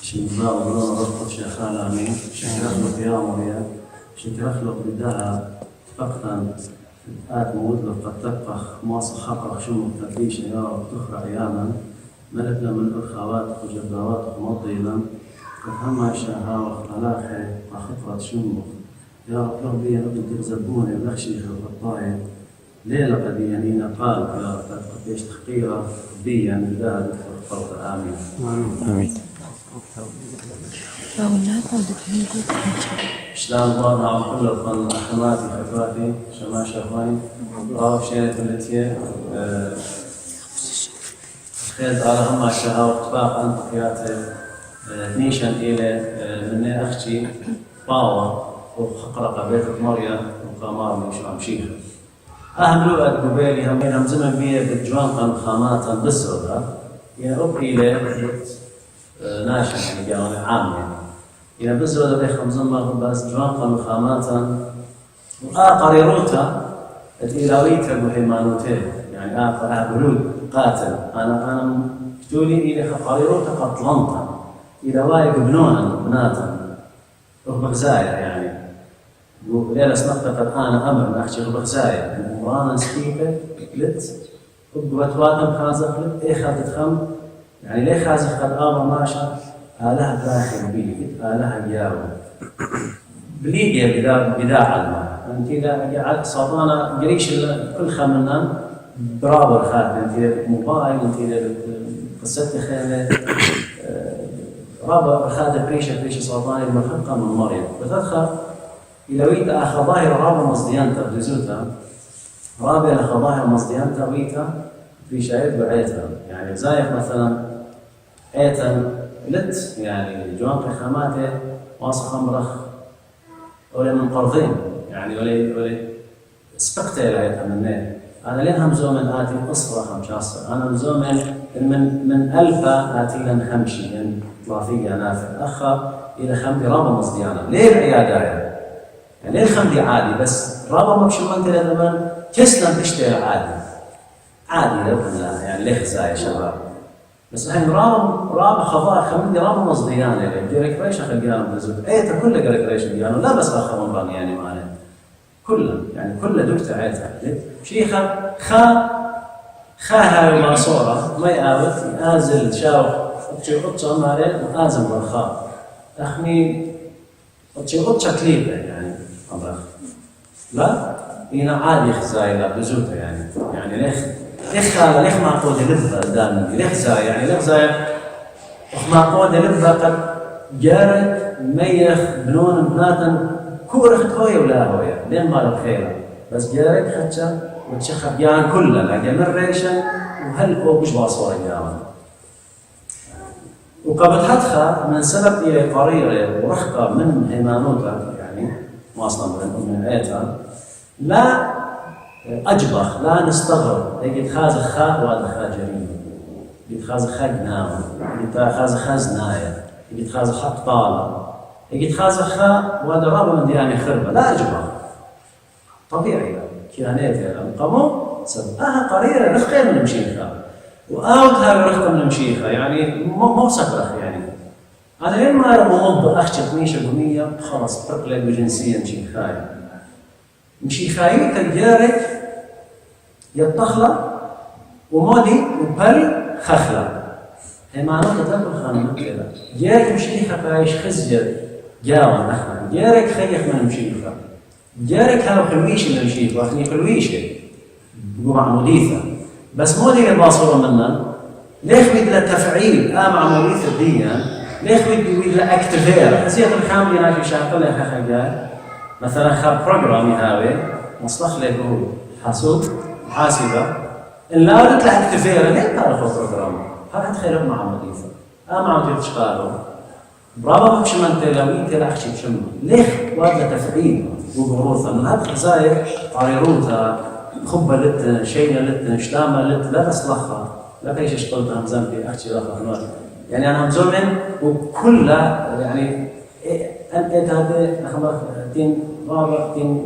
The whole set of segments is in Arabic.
شنباء ولون رفض شيخان آمين شنكرخلق يا مريا شنكرخلق بدها فقطا آت مود قد تبقى مواصل حقق شمو تبليش يا رب تخرع أياما ملكنا من الأخوات وجبارات ومضيلا كفهما شاها واختلاخي وخطرة شمو يا رب ربي يا رب تغزبوني بخشي خلطاي ليلة قد ينينا قال يا رب قديش تخقيرة بيا من ذلك وخطرت آمين آمين. شلون وضع كل الفن أخواتي أخواتي شما شافين راف شينة التي خيل على هم الشهر اتفاق أنت فيات نيشان إلى مني أختي باوا وخقرق بيت مريم وقمار من شو مشيخ أهم لغة قبيلي هم زمن بيه بالجوان قام خاماتا بسرعة يعني أبقي إلى ناشن يعني قالوا عام يعني بزرد بي خمسون مرة بس جوان قام خاماتا قريروتا الإيراويتا بهيمانوتين يعني بلود قاتل أنا بتولي إلى قريروتا قتلنتا إلى وايق بنونا بناتا بغزايا يعني وليلة سنقطة أنا أمر أحكي بغزايا يعني مرانا سكيكة لت وقوات واتم خازق لت إيه خاتت خم يعني ليه خازق قد آمر ماشا آلها داخل بيلي آلها بياو بليديا بداع الماء أنت إذا سلطانة قريش كل خمنا برابر خاتم أنت موبايل أنت قصتي خيمة رابر خاتم بريشة سلطانة المخلقة من مريم بتدخل إلى ويتا أخذاها رابر مصديانتا بزوتا رابر أخذاها مصديانتا ويتا في شايد بعيتها يعني زايف مثلا عيتا لت يعني جوانق خاماته واصخ مرخ ولا من قرضين يعني ولا سبقتير عيتا منين أنا لين همزو من آتي أصفر خمشاصر أنا همزو من ألفا آتي لن خمشي يعني طلافية نافع أخا إلى خمدي رابا مصديانا ليه العيادة يعني ليه الخمدي عادي بس رابا مبشي منتي لما كسلا تشتري عادي لبنا يعني ليه خزايا شباب بس الحين راب خضاء خمدي راب مصديان يعني جريك ريش اخذ قيام بزود ايتا كله جريك ريش قيام لا بس اخر رمضان يعني مالين كله يعني كله دكتور عيتها شي خا هاي الماسوره ما يعاود ازل شاو تشي قطه مالين وازم بالخاء اخني تشي قطه كليبه يعني الله لا هنا عادي خزايا بزود يعني ليش معقود لبه دائما ليش زاي يعني ليش زاي معقود لبه قد جارت ميخ بنون بناتن كورخت هوية ولا هوية لين ما الخير بس جارت خدشة وتشخب يعني كلها لقى من ريشة وهل فوق مش باصورة جاما وقبل حدخة من سبب إلى قريرة ورخقة من هيمانوتا يعني واصلا من عيتها لا أجبخ لا نستغرب يجي خاز خاء وهذا خاء جريمة يجي خاز خاء جنام يجي خاز خاء زناية يجي خاز خاء طالة يجي خاز خاء وهذا رابع من ديانة خربة لا أجبخ طبيعي كيانات القمو سبقها قريرة رخقة من المشيخة وآوتها رخقة من المشيخة يعني مو سكرخ يعني أنا لين ما موضع أخشى ميشة قمية خلاص تقلق بجنسية مشيخاي مشيخاي تجارك يطخلة ومودي وبل خخلة هي معناتها تاكل خانة كذا جارك مشيخة فايش خزجر جاوان أخنا جارك خيخ من المشيخة جارك هاو خلويش من المشيخة وأخني خلويشة بقوم عموديثة بس مودي الباصورة منا ليش بيد له تفعيل مع عموديثة الدية ليش بيد له أكتفير هسيت الحامل يناشي شاطر لها خجال مثلا خاب بروجرام يهاوي مصلح له هو حاسوب حاسبة إن لا أردت لها اكتفير ليه تعرفوا بروجرام هذا خير مع مضيفة مع مضيفة شغاله برابا مش من تلاوين تلاحشي بشمه ليه وهذا تفعيل وبروثة من هذا خزايا طريروتها خبة لت شينة لت شلامة لت لا تصلحها لا كيش اشتغلت همزان في أحكي لها أنواع يعني أنا همزومن وكلها يعني أنت هذا أخبار تين رابع تين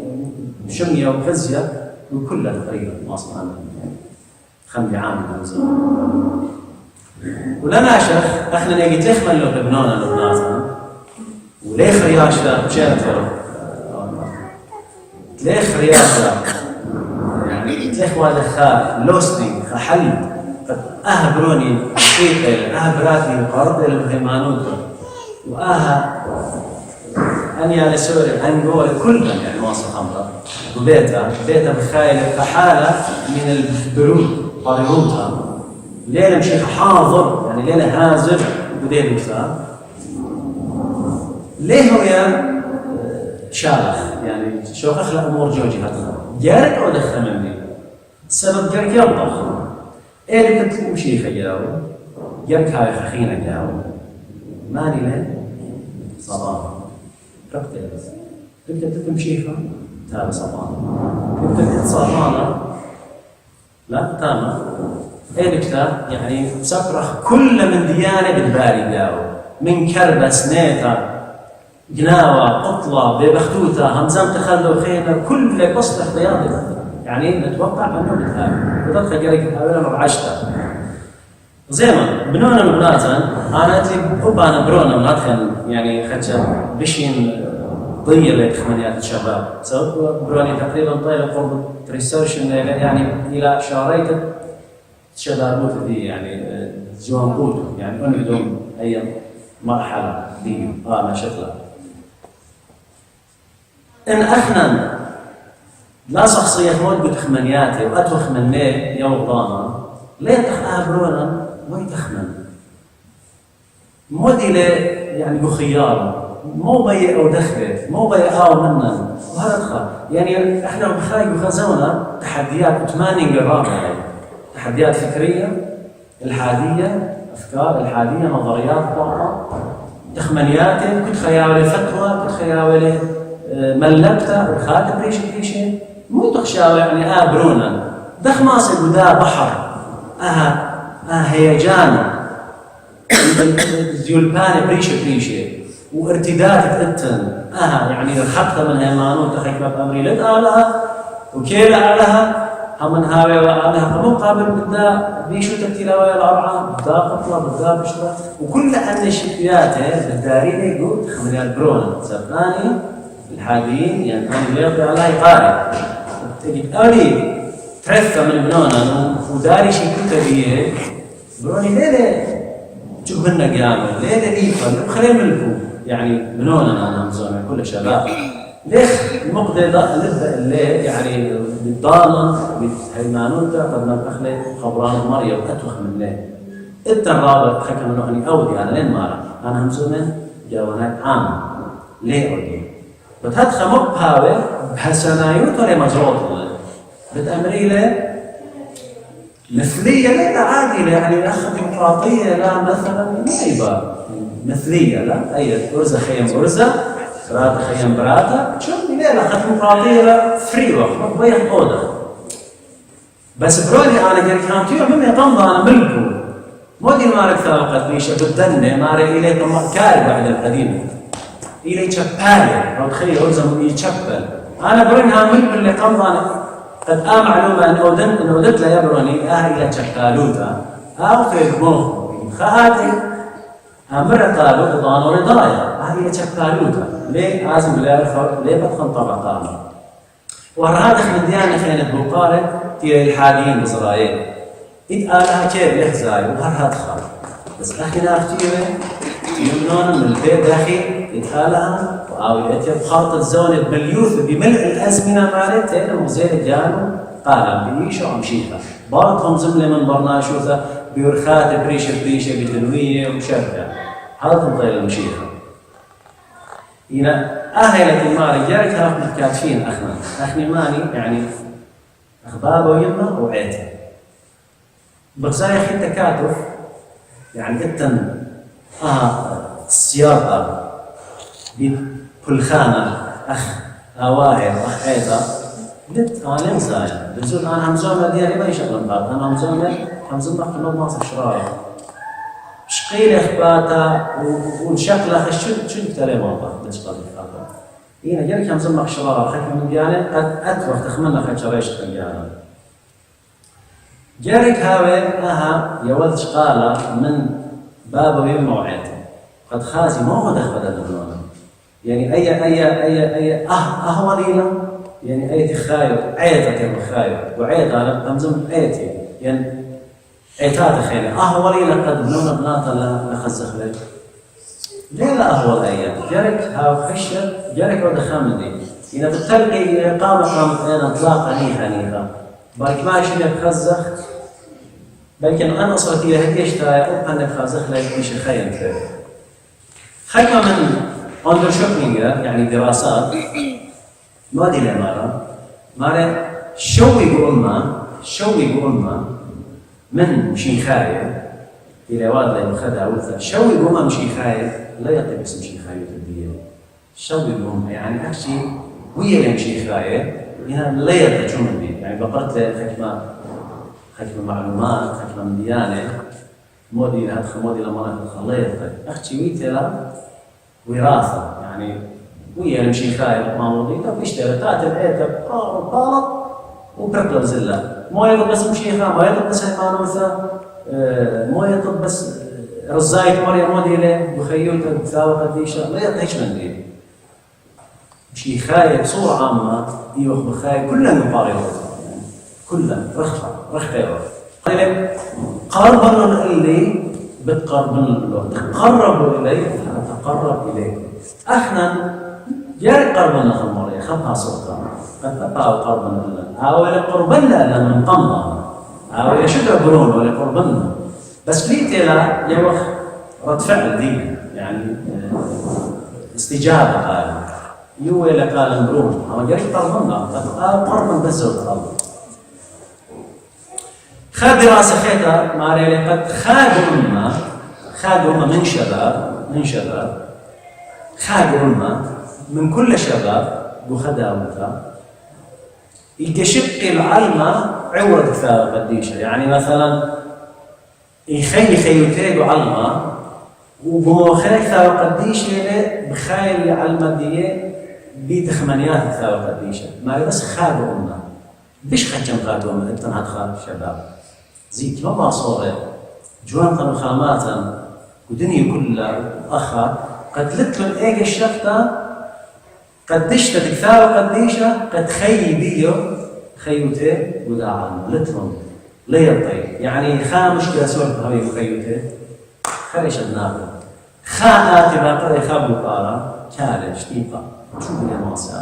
شمية وخزية وكلها تقريبا ما أصلا يعني 5 عام همزة ولنا شخ احنا نجي تخمل له ببنونا لبناتنا وليه خرياشة بشيرتر ليه خرياشة يعني ليه واحد خا لوستي خحل بروني حقيقة براتي قرض الهيمانوت أني لسوري أنجول كلهم يعني واصل خمرة وبيتها بخايل كحالة من البرود برودها ليلة مشي حاضر يعني ليلة هازر بديل بكثار ليه هو يا شارخ يعني شو أخلق أمور جوجي هاتنا جارك أو دخل مني السبب جارك يوضح إيه اللي كنت مشي خياو جارك هاي خخينة جاو ماني لين صباح رقتي بس كنت تمشيها تابع صباح كنت صبانا لا تامة ايه الكتاب يعني سفرخ كل من ديانة بالباري جاو من كربة سنيتا جناوة قطلة ببختوتة همزام تخلو خيمة كل قصد احتياطي يعني نتوقع انه بتهاب وتدخل جريك اولا رعشتها زي ما بنونا مبناتا انا اتلي انا برونا منادخل يعني خدشة بشين ضيّر لتخمينيات الشباب سوف بروني تقريبا طيلة قرب ريسيرش يعني الى شهرين شبابوت دي يعني جوان بوتو يعني انعدم اي مرحلة دي ما شكلها ان احنا لا شخصية مود بتخمنياتي واتوخ من ليه يوضانا ليه تخابرونا وين تخمن مودي ليه يعني بخيار مو بيع او دخله مو بيع او منن وهذا دخل يعني احنا بخاي بخزونا تحديات 80 قرابة يعني تحديات فكرية الحادية افكار الحادية نظريات طاقة تخمنيات كنت خياولي فتوى كنت خياولي ملبته وخاتم ريشه مو تخشاوي يعني برونا دخ ماسك ودا بحر هيجان زيولبان بريشه وارتداد تأتن يعني الخطة من هيمانون تخيك بأمري لدآلها وكيل عليها همن هاوي وعليها فمقابل بدا بيشو تكتلاوي الأرعى بدا قطلة بدا بشرة وكل أن الشكليات بالدارين يقول تخمني البرونة سبقاني الحاديين يعني كان يلقي الله يقاري تجد أولي ترفة من بنونا وداري شي كتبيه بروني ليه شوف منا قامل ليه ليفا خلينا ملكو يعني بنونا أنا مزونا كل شباب ليش المقضي نبدأ الليل يعني بالضالة بالهيمانون قد نتأخلي خبران مريم أتوخ من الليل إنت الرابط حكى منه أني أودي أنا لين مارا أنا همزونا جاونات عام ليه أودي بتدخل مقهاوي بحسنايوت ولا مجروط بتأمري له مثلية لا عادي يعني أخذ ديمقراطية لا مثلا نايبة مثلية لا أي أرزة خيم أرزة براتا خيم براتا شوفني ليه لا أخذ ديمقراطية لا فري وقت ما بيح أوضة بس بروني أنا جري كانتيو مما يطمض أنا ملكو مو دي مارك ثابقت بيشة بالدنة مارك إليك كارب بعد القديم إلي تشبالي أو تخيل أرزة يتشبل أنا بروني أنا ملك اللي طمض أنا قد معلومة أن أودت لا يبروني إلى تشكالوتا أو في المخ خاتي أمر قالوا إضان ورضايا إلى تشكالوتا ليه عازم بلا الفرق ليه بدخل طبقانا ورهادخ من ديانة خينة بوقارة تيري الحاليين بإسرائيل إتقالها كيف يحزاي وهرها دخل بس أخينا أختيري يمنون من البيت داخل إتقالها أو يأتي بخارطة الزونة بمليوث بملء الأزمنة مالتين ومزيد جانو قال بيشو عمشيها باطهم زملة من برناشوثة بيرخات بريشة بتنوية وشركة هذا تنطيل المشيها هنا أهلة الماري جارك هرف متكاتفين أخني ماني يعني أخبابه ويمنا وعيته بغزايا خي التكاتف يعني إتن السياقة ببلخانة أواهر عيته لت أنا مزايا بزود أنا همزومة ديالي ما يشغل بعض أنا همزومة قنوب ماصر شرارة شقيل إخباتا وشكلها شو بتالي والله بتشغل إخباتا هنا جالك همزومة شرارة حكم من ديالي قد أتوخ تخمنا خد شريش تنجانا جارك هاوي أها يودش قال من باب ويمنع عيته قد خازي ما هو دخل الدبلون يعني أي وليلة يعني أي تخايب عيتك يا مخايب وعيت أنا أمزم عيتي يعني عيتات خيلة وليلة قد بلون بناطة لخزخ لك ليه لا أهول أيام جارك هاو خشة جارك ود خامدي إذا بتلقي قامة أنا إطلاق هنيها بارك ماشي بخزخ لكن أنا أصلت إلى هديش تا أنا خازخ لك مش خيم كذا خيمة من أندر شوبينج يعني دراسات ما دي مارا شوي بأمة من شيخاية إلى واد خدها وثا شوي بأمة من شيخاية لا يطلب اسم شيخاية الدين شوي بأمة يعني أكشي ويا لهم شيخاية يعني لا يطلب به يعني بقرت حكمة معلومات حكمة من ديانة مودي هدخل مودي لما ندخل لا يطلب أكشي ويتلا وراثة يعني ويا لهم شيخاية ما موضي طب اشتري تاتل ايتب غلط وبركلب زلة مو يطلب بس مشيخة ما يطلب بس هيمانوثة مو يطلب بس رزاية مريم موديلة بخيوتة بثاوة قديشة لا يطلب هيش من دي شيخاية بصورة عامة يوخ بخاية كلها مقاربة كلها رخيرة قربنا اللي بتقربن له تقربوا إليه تقرب إليه احنا جاري قربنا خمرية خطها سلطان قد تقعوا قربنا لنا أو لقربنا لنا من قمنا أو يشدع برون ولا قربنا بس في لا يوخ رد فعل دي يعني استجابة قال يوه لقال برون أو جاري قربنا قربنا بزود الله خاد دراسة خيطة ماري قد خاد أمة من شباب خاد أمة من كل شباب بخداوته يكشق العلمة عوض كثار قديشة يعني مثلا خيوتي علمة وبموخيك كثار قديشة بخايل علمة دي بتخمنيات كثار قديشة ما بس خاد أمة بيش خجم خاد أمة انت هتخاد شباب زيت ما صورة جوان قنو خاماتا ودنيا كلها أخا قتلت له إيجا الشفطة قدشت تكثار قديشة قد خيبيه خيوته وداعا لتهم لا يطيب يعني خامش كاسور هاي خيوته خريش النابل خاء تبقى خاب وقارا كالش تيقا شو بني ماسع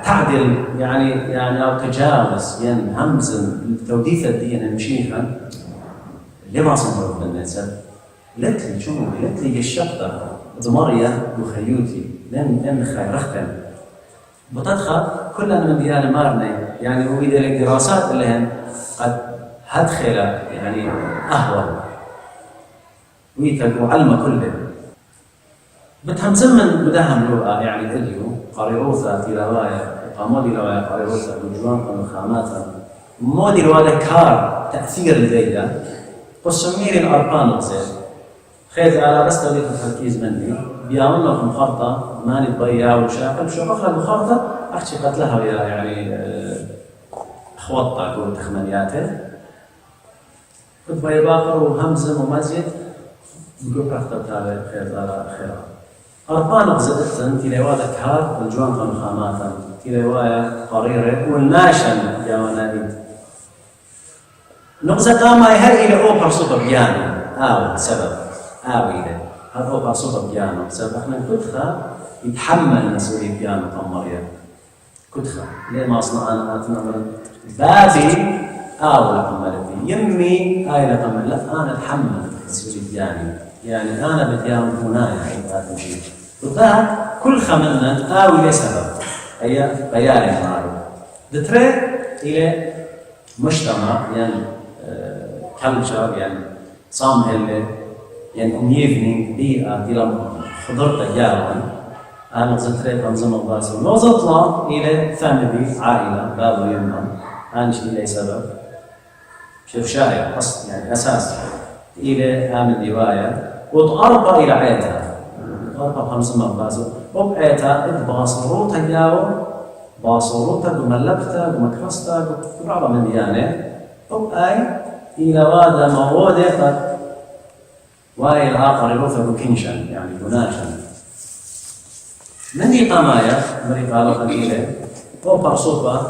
تعدل يعني أو تجاوز يعني همز توديث الدين المشيخا لما صنعوا بالنسبة لتلي شو لتلي الشقة ضمرية وخيوتي لن خير رختم بتدخل كلنا من ديانة مارني يعني وإذا الدراسات اللي هن قد هدخل يعني أهول ويتقوا علم كله بتهم زمن بدهم لغة يعني اليوم قريروثة تلاوايا قامودي لوايا قريروثة بجوان قنو خاماتا مودي لوايا كار تأثير لديها قسمير الأرقام غزير خير على بس توليت التركيز مني بيعمل لكم خرطة ماني تضيع وشاقل شو أخرى بخرطة أحكي قتلها ويا يعني أخوطة أقول تخمنياته كنت بيا باقر وهمزم ومزيد بقول رخطة بتاعي خير على خيرها أرقام غزيرتن تلاوايا كار الجوان قنو خاماتا تلاوايا قريرة والناشن يا وناديد نقصة قامة هل إلى أوبر سوبر بيانو سبب إلى هذا أوبر سوبر بيانو سبب إحنا كتخة يتحمل مسؤولية بيانو قمرية كتخة ليه ما أصنع أنا أتنمر بابي لقمرتي يمي لقمر لا أنا أتحمل مسؤولية بياني يعني أنا بديانو هنا يعني أتمشي وذاك كل خملنا إلى سبب أي بياني معروف دتري إلى مجتمع يعني كلتشر يعني صامهل يعني اونيفنينغ بيئة ديال حضرت جاوان أنا زتريت أنظمة باسل نوزطنا إلى فاميلي عائلة بابا ويما أنا إلى سبب شوف شايع أصل يعني أساس إلى آمن رواية وتقرب إلى عيتها تقرب خمسة باسل وبعيتها إدباصروتها جاو باصروتها بملبتها بمكرستها بقرابة من ديانة أو أي إلى وادا موودة قد واي الآخر يوثق كنشا يعني بناشا من دي قمايا مري قالوا قديلة أو برصوبة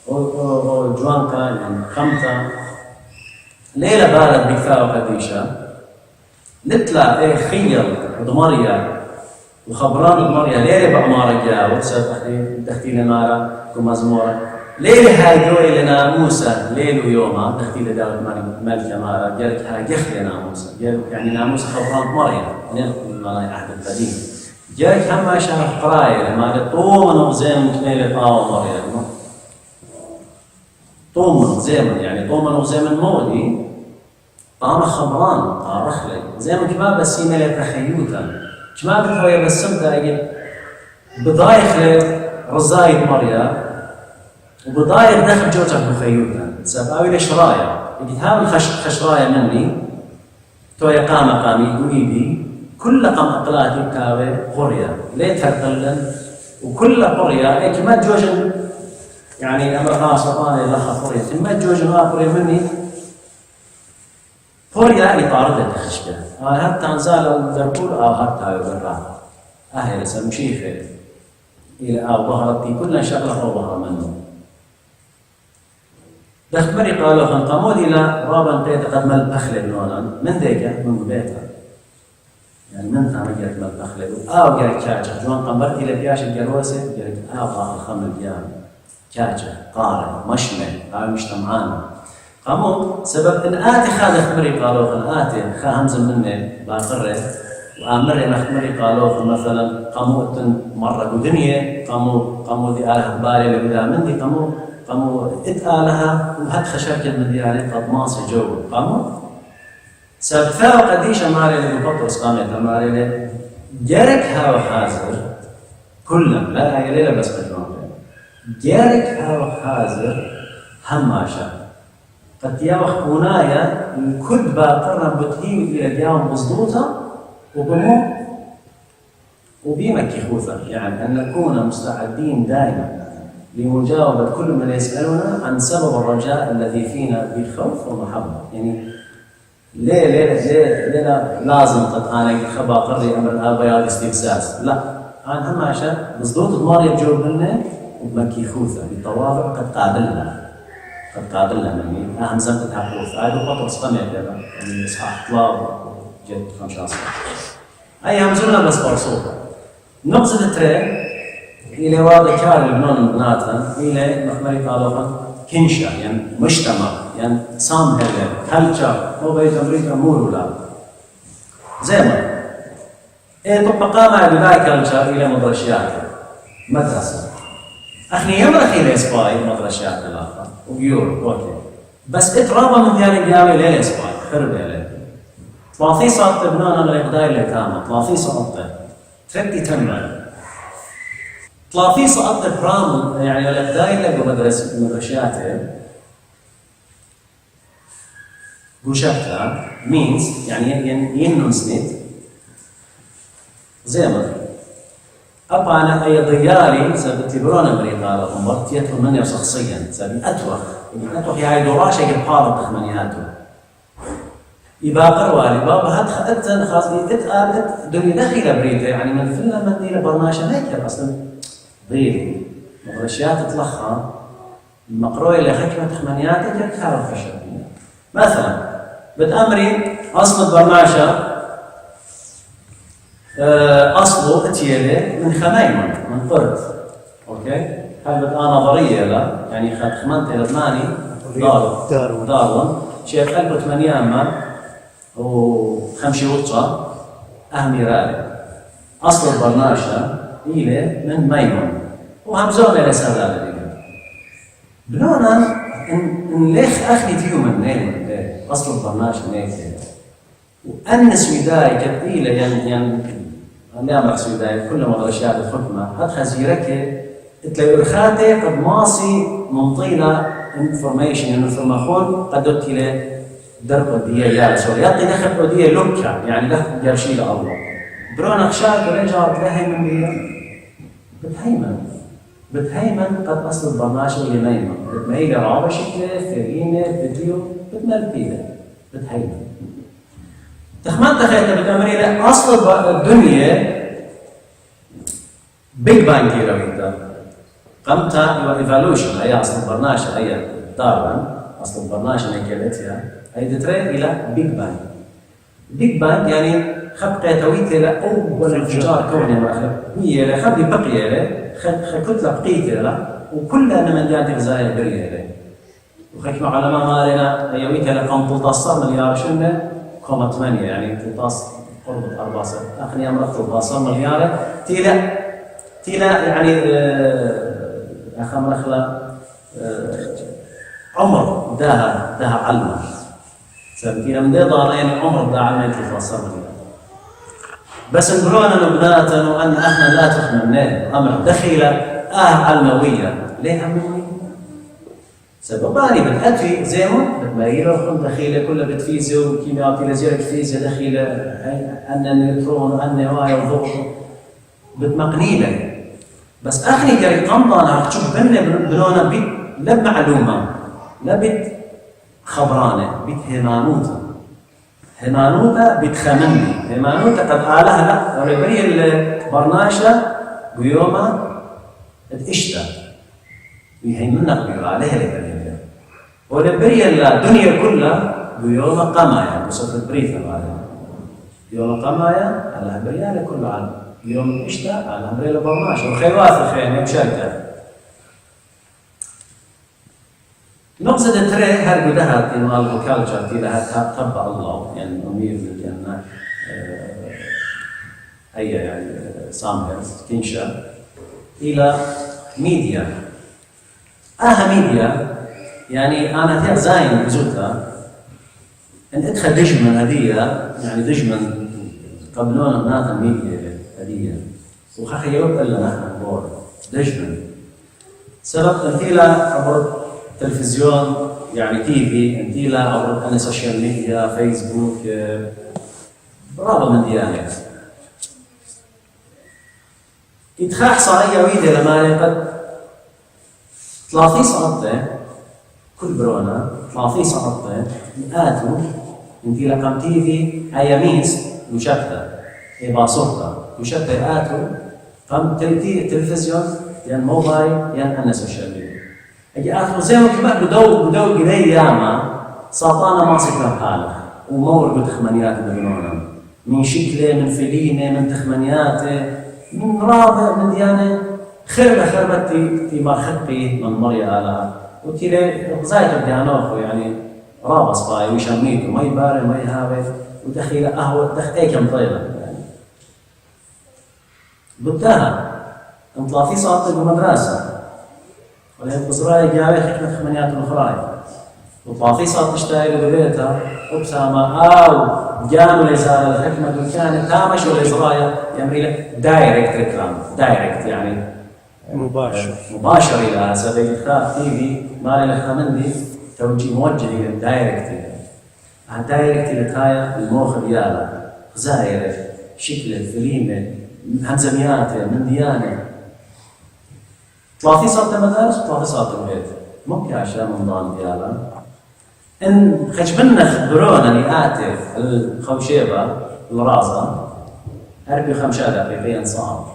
أو جوانكا يعني خمتا ليلة بارد بكثاء وقديشة نتلا إيه خيل ضمريا وخبران ضمريا ليلة بأمارة جاء وتسأل تختي لمارا كمزمورة ليلة هاي لنا موسى ليل ويوما تختي لدولة ملكة مارا جالك هاي جخ لنا موسى يعني ناموسى خبران مريم من أحد القديم جالك هم شرح قراية لما قلت طومن وزيمن كنيلة طاوة مريم طومن زيمن يعني طومن وزيمن مودي طعم خبران طارخ لي زيمن كما بسيمة لتخيوتا كما بتهوية بسمتا أجل بضايخ لي رزايد مريم وبضايق داخل جوجك بخيوتا سباوي لي شرايا يجي هاوي خشرايا مني توي قامي وإيدي كل قم أقلاتي بتاوي قرية ليه تهتلن وكل قرية إيه كما جوجن يعني أمر خاص وطاني لها قرية كما جوجن قرية مني قرية يطاردة تخشكة هات تنزال الدربول أو هات تاوي بالراحة أهل سمشيخة إلى أو ظهرتي كل شغلة أو ظهر منه دخمري قالوا خنقمود إلى رابا قيد قد مل أخلي نونا من ذيك من بيتها يعني من ثم جرت مل أخلي أو جرت كاتشة جوان قمرت إلى بياش الجروسة جرت قاخ الخمر ديان كاتشة قارة مشمل هاي مجتمعانا قاموا سبب إن آتي خاد خمري قالوا خن آتي خا همزة مني باقرة وأمري مخمري قالوا مثلا قاموا مرة بدنيا قاموا دي آله بالي لبدا من دي قاموا اتقالها وهات خشركة من ديالي قد ماصي جو قاموا سبثاو قديشة ماري اللي بطرس قامت ماري اللي جارك هاو حازر كلهم لا هي ليلة بس بجوان جارك هاو حازر هماشا قد ياوخ بنايا الكد باقرنا بتهيو إلى دياهم مصدوطة وبيمكي خوثا يعني أن نكون مستعدين دائما لمجاوبة كل من يسألنا عن سبب الرجاء الذي فينا بالخوف والمحبة يعني ليه لازم قد أنا خبا قري أمر الآباء الاستفزاز لا أنا هم عشان مصدوط ضمار يجاوب لنا وبمكي خوثا بالتواضع قد قابلنا مني أهم زمت الحقوث هذا بطر صنع يعني إصحاح طلاب جد 15 أي همزونا بس برصوبة نقصد الترين إلى واضح كار لبنان بناتها إلى مخمري قالوا كنشا يعني مجتمع يعني سام كلتشر هو بيت أمريكا مور ولا زي ما إيه طبقا مع الباقي كلتشر إلى مدرسيات مدرسة أخني يمرخي لإسباي مدرسيات الآخر وبيور أوكي بس اترابا من ديالي جاوي لإسباي خرب عليه 30 سنة لبنان أنا يقدر لي كامل 30 سنة تركي تمر 30 سنة برام يعني الابتدائي لقوا مدرسياته بوشكتا means يعني ينونسنت زي ما أبا أنا أي ضيالي سبتبرونا بريطالة أمبرت يطلب مني شخصيا سبي أتوخ هاي دراشة الحارة تخمنياته يبقى قروالي بابا هات خاص اتقال دنيا داخلة بريطة يعني من فيلم من دينا برناشة هيك أصلا بريطة مغرشيات تلخها المقروية اللي حكمة تخمنياتي جاك هارو خشب مثلا بتأمري أصل البرناشة أصله اتيالي من خميمة من قرد أوكي هل بدأ نظرية لا يعني خمنت لبناني دارون شيخ 1800 وخمشي وطة أهمي رالي أصل البرناشة إلي من ميمون وهمزون إلى سهلة بلونا إن ليخ أخني تيو من نيمون أصل البرناشة نيكي وأن سويداي كثيلة يعني نعمل سويداي كل مدرسيات الحكمة هاد خزيرك تلاقي الخاتي قد ماصي منطيلة information information قد أتيله درب ديا يا سوري يعطي دخل ديا لوكا يعني له جرشي له الله برون أخشاك ورجعت لهيمن بيا بتهيمن بتهيمن قد أصل البرنامج اللي نايمة بتميل رابع شكله فرينة فيديو بتملكيله بتهيمن تخمن تخيل بتمرينه أصل الدنيا بيج بانج كيرويتا قمتا ايفالوشن هي أصل البرنامج هي داروين أصل البرنامج اللي كانتها هي تترين إلى بيج بانج بيج بانج يعني خبقة تويته لأول انفجار كوني ماخر هي له خبي بقية له خد كتلة بقيته له وكلها من جانتي غزايا بريه له وخكما علماء مالنا يويته لقام 13 مليار شنة كوما 8 يعني 13 قرب 14 آخر يوم رفض 13 مليار تيلا يعني أخا مرخلة عمر داها علمه سبتينا من دي ضارين عمر دا علمه 13 مليار بس نقولون بناتنا وأن احنا لا تخمناه أمر دخيلة علموية ليه علموية؟ سبباني بتأتي زيمو بتميله وخم دخيلة كلها بتفيزياء وكيمياء فيزياء الفيزياء دخيلة أن النيوترون وأن نوايا وضوء بتمقنيله بس أخني كري قمضانا تشوف بنونا بيت لا معلومة لا بيت خبرانة بيت هيمانوتا بتخمني هيمانوتا قد آلها لا وربري البرناشة بيوما اتشتا ويهيمنك بيو عليها لبريا وربري الدنيا كلها بيوما قمايا بصوت البريفة عليها بيوما قمايا على بريالة كله عالم بيوم اتشتا على بريالة برناشة وخيرات الخير مشاركة نقصد ترى هرب دهات إنه الوكالة لها تبع الله يعني أمير الجنة هي يعني سامرز تنشأ إلى ميديا ميديا يعني أنا تير زاين بزوتها إن أدخل دجمن هدية يعني دجمن قبلونا بنات الميديا هدية وخاخي يوقع لنا نحن بور دجمن سبب أنتيلا عبر تلفزيون يعني تي في انتيلا او انا سوشيال ميديا فيسبوك برابط من ديانات اتخاح صارية ويدي لما قد 30 سنة كل برونا 30 سنة آتوا انتيلا قام تي في اياميس وشتى باصورتا وشتى آتوا قام تلفزيون يعني موبايل يعني انا سوشيال ميديا اجي اخر زي ما كمان بدو جنيه ياما ساطانا ماسك بحاله ومور بتخمنيات بنونا من شكله من فلينه من تخمنياته من رابع من ديانه خربتي تي مرخبي من مريا على وتيري زايد بديانوخو يعني رابص باي ويشميته ما يباري ما يهاوي ودخيله قهوه دختي كم طيبه يعني بدها انطلافي صارت بالمدرسه ولكن بصراحة جاوي حكمة خمنيات الأخرى وطافي صار تشتاي لبيتها وبسامة أو جانوا لزال الحكمة وكان تامش والإزرايا يمري دايركت ريكلام دايركت يعني مباشر إلى سبيل الخاف تي في مالي لخمندي توجيه موجه إلى الدايركت الدايركت لتايا الموخ ديالا زايرة شكله فليمة همزمياته من ديانه 30 صارت المدارس و30 صارت البيت ممكن عشان من ضال ديالها ان خجبنا خبرونا نياتي الخوشيبه الرازه 45 دقيقه صعب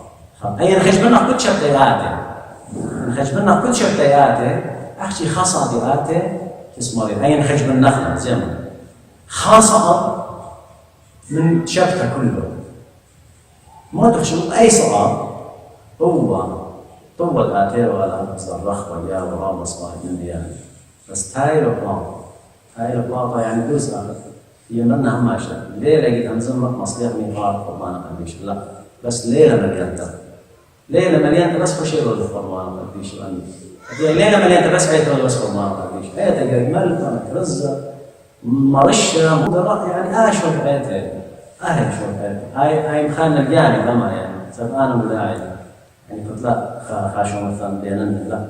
اي خجبنا كل شبتياتي خجبنا كل شبتياتي احكي خاصه دياتي اسمه اي خجبنا نخله زين خاصه من شبته كله ما تخشوا اي صعب هو طول آتيه ولا صرخ ويا ورامص واحد من ديانه بس هاي البلاطة يعني جزء يمنها ماشا ليلة قد أنزمك مصلية ميقات فرمان قديش لا بس ليلة مليانة بس خشير ولا فرمان قديش ليلة مليانة بس عيت بس فرمان قديش عيتها قد ملكة مترزة مرشة مدرات يعني شوف عيتها شوف عيتها هاي مخانة الجانب لما يعني سبقانا مداعي يعني كنت لا خاشوا مثلا بيننا لا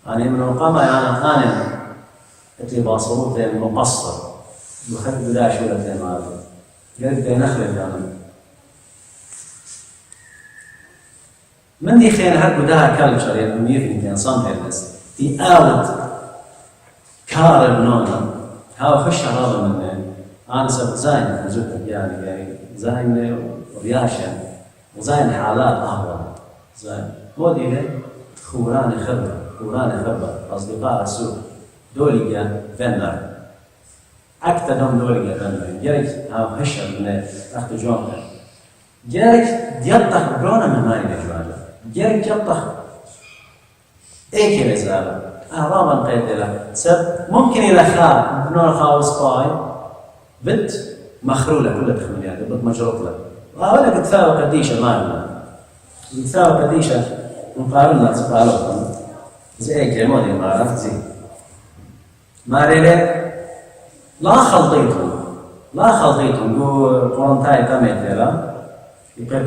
أنا من القامة أنا أتلي باصروت يعني مقصر بخلق بداش ولا تين هذا قلت نخلق أنا من دي خين هاد بدها كالتشر يعني ميفين كان صامهلس دي اوت كار بنونا هاو خش هذا من انا سب زين زوجتك يعني زين ورياشة وزين حالات اهون زين مودي له خوراني خبر اصدقاء السوق دوليا فنر اكثر من دوليا فنر جريت هاو خش من اخت جوانك جريت ديطخ برونا من ماي نجواله جريت يطخ ايه رسالة اهرام قيد له سب ممكن الى خاب بنور خاوس باي بت مخرولة كلها تخمليات بت مجروط له ولا بتساوي قديشة مالنا بتساوي قديشة مقارنة سقالوكم زي كلموني ما عرفت زي ماريلي لا خلطيتهم جو قرنتاي كاميتيلا يبقى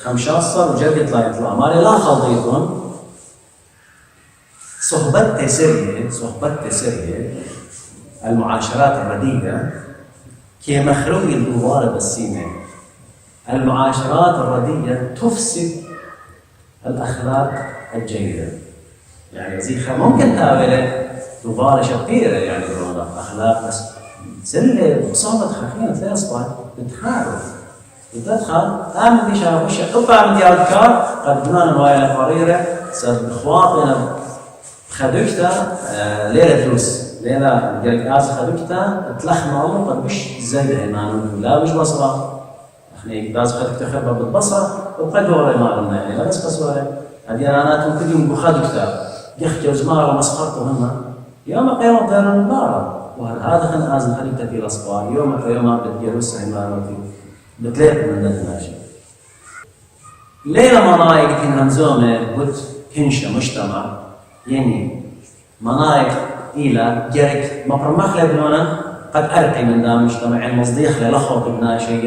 15 وجد يطلع ماري لا خلطيتهم صحبة سرية المعاشرات الرديئة كي مخروق الدوار بالسينة المعاشرات الرديئة تفسد الأخلاق الجيدة يعني زي ممكن تاوله دوار شبيرة يعني أخلاق بس سلة بصحبة خفيفة تلاقي أصبح بتحارب تدخل آمن دي شاوش قطع من دي أذكار قد بنانا وايلة فريرة سب خواطنا خدوكتا ليلة فلوس ليلة جريك آز خدوكتا تلخم الله قد بش زايدة هنانو لا بش بصرة احنا باز خدوكتا خربة بالبصرة وقد ورا مارنا يعني لا بس بصورة هذه راناتهم كل يوم بخدوكتا يخجوا زمارة مسخرتهم يوم قيام دار المبارة وهذا خن آز خدوكتا في الأصبار يوم بتجلس هنانو بتلاقي من الناشي ليلة منايق تنهمزومة بوت كنشة مجتمع يعني منايق إلى جرك مبرمخ لبنونا قد أرقي من دا مجتمع المصديخ للخوط بناشي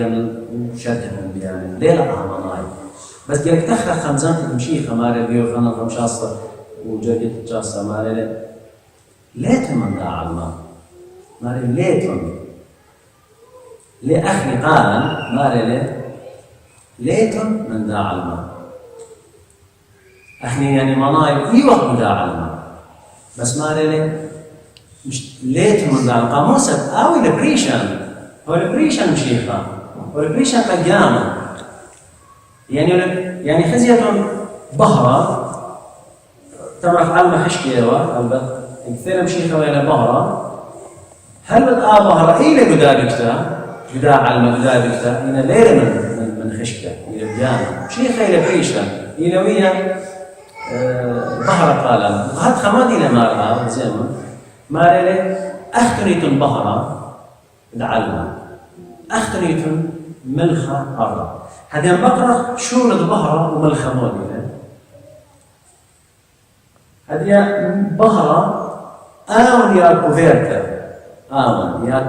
شدهم بيانا ليلة منايق بس جرك تخرق خمزان تمشي خماري بيو خانا خمشاصة وجرك تجاسة ماري ليتم من دا عالما ماري ليتم لأخي قال ماري ليتم من دا عالما احنا يعني منايب ايوه بداع الماء بس ما لي مش ليت من ذا القاموس او البريشن هو البريشن مشيخه هو البريشن قيامه يعني خزيه بهره تعرف علمه خشكيوه البت كثير مشيخه ولا بهره هل بدأ بهره الى بداع علمه بداع هنا ليله من خشكه الى قيامه مشيخه الى بريشن الى ويا بهرة قال هاد خمادي لمارها زين مارلي أختنيتن بهرة دعلنا أختنيتن ملخة أرض هذا بقرة شو البهرة وملخة مودية هذه بهرة آون يا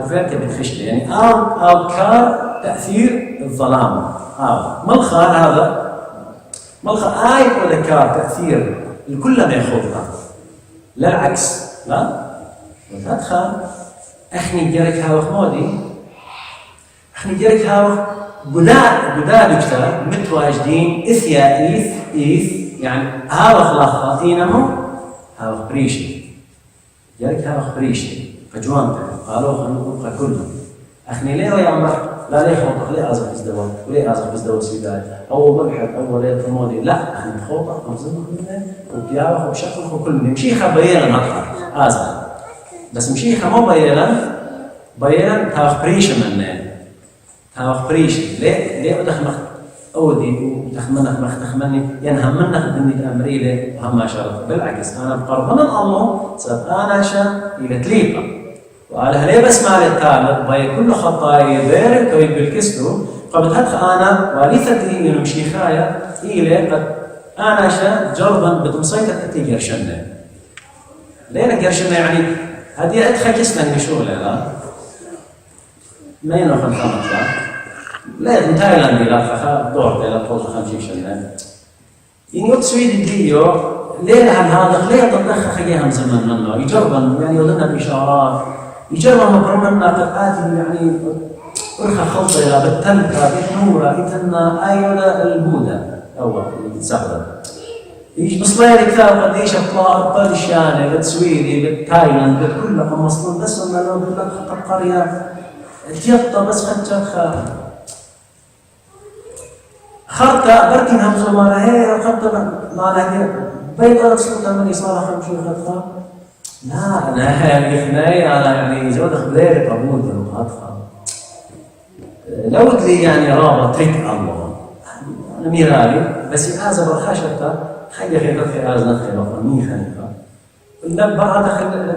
كوفيرتا بتخشلي يعني آون كار تأثير الظلام ملخة هذا ملخة آية ولا كار تأثير الكل ما يخوضها لا العكس لا وتدخل احنا جرك هاوخ مودي احنا جرك هاوخ قداد كتاب متواجدين إثيا إيث يعني هاوخ لخا إينمو هاوخ بريشي جرك هاوخ بريشي فجوانته قالوا خلوقا كلهم احنا ليه يا عمر لا ليه خوطك ليه أزغ بزدوات وليه أزغ بزدوات سويداي أو مبحث أو ليه تمودي لا احنا خوطك ومزمك منه وبياوخ وبشكلك وكل من مشيخة بيانا مطلع أزغ بس مشيخة مو بيانا تاوخ بريشة منه تاوخ بريشة ليه أدخمخ أودي وتخمنك تخمني ينهم منك بني أمري ليه وهم ما شرط بالعكس أنا بقربنا الله سأب أنا شا إلى تليقة وعلى هلي بس مالي التالب باي كل خطاي بيرك ويب بالكسرو قبل هدخ أنا واليثتي إنه مشيخايا إلي قد أنا شا جربا بتمصيتك أتي قرشنة ليه قرشنة يعني هدي أدخل كسنا نشوله لا ما ينوخ الخامة لا من تايلاند لا فخا دور لا طول 50 شنة يعني وقت سويد ديو ليه هذا ليه تدخل خليها من زمن منه يجربا يعني يظن بإشارات يجرب مقرنا قد يعني أرخى خلطة إلى بالتلقى بالنورة إتنا أيضا البودة أول يتسحب يجي بصلير كتاب قديش اطلاع بالشانه بالسويدي بالتايلاند بالكل قمصتون بس لما لو بقول لك خط القريه الجطه بس خدتها خرطة بركن همزة مانا هي خرطة مانا هي بيضا صوتها من يصالح خمشي خطها لا أنا يعني أنا يعني زود خبري قبول بالمقاطعة لو لي يعني رابط ترك الله أنا ميرالي بس يعازب الخشبة خلي خيطة في عازنا خيطة مين خليفة لما بعد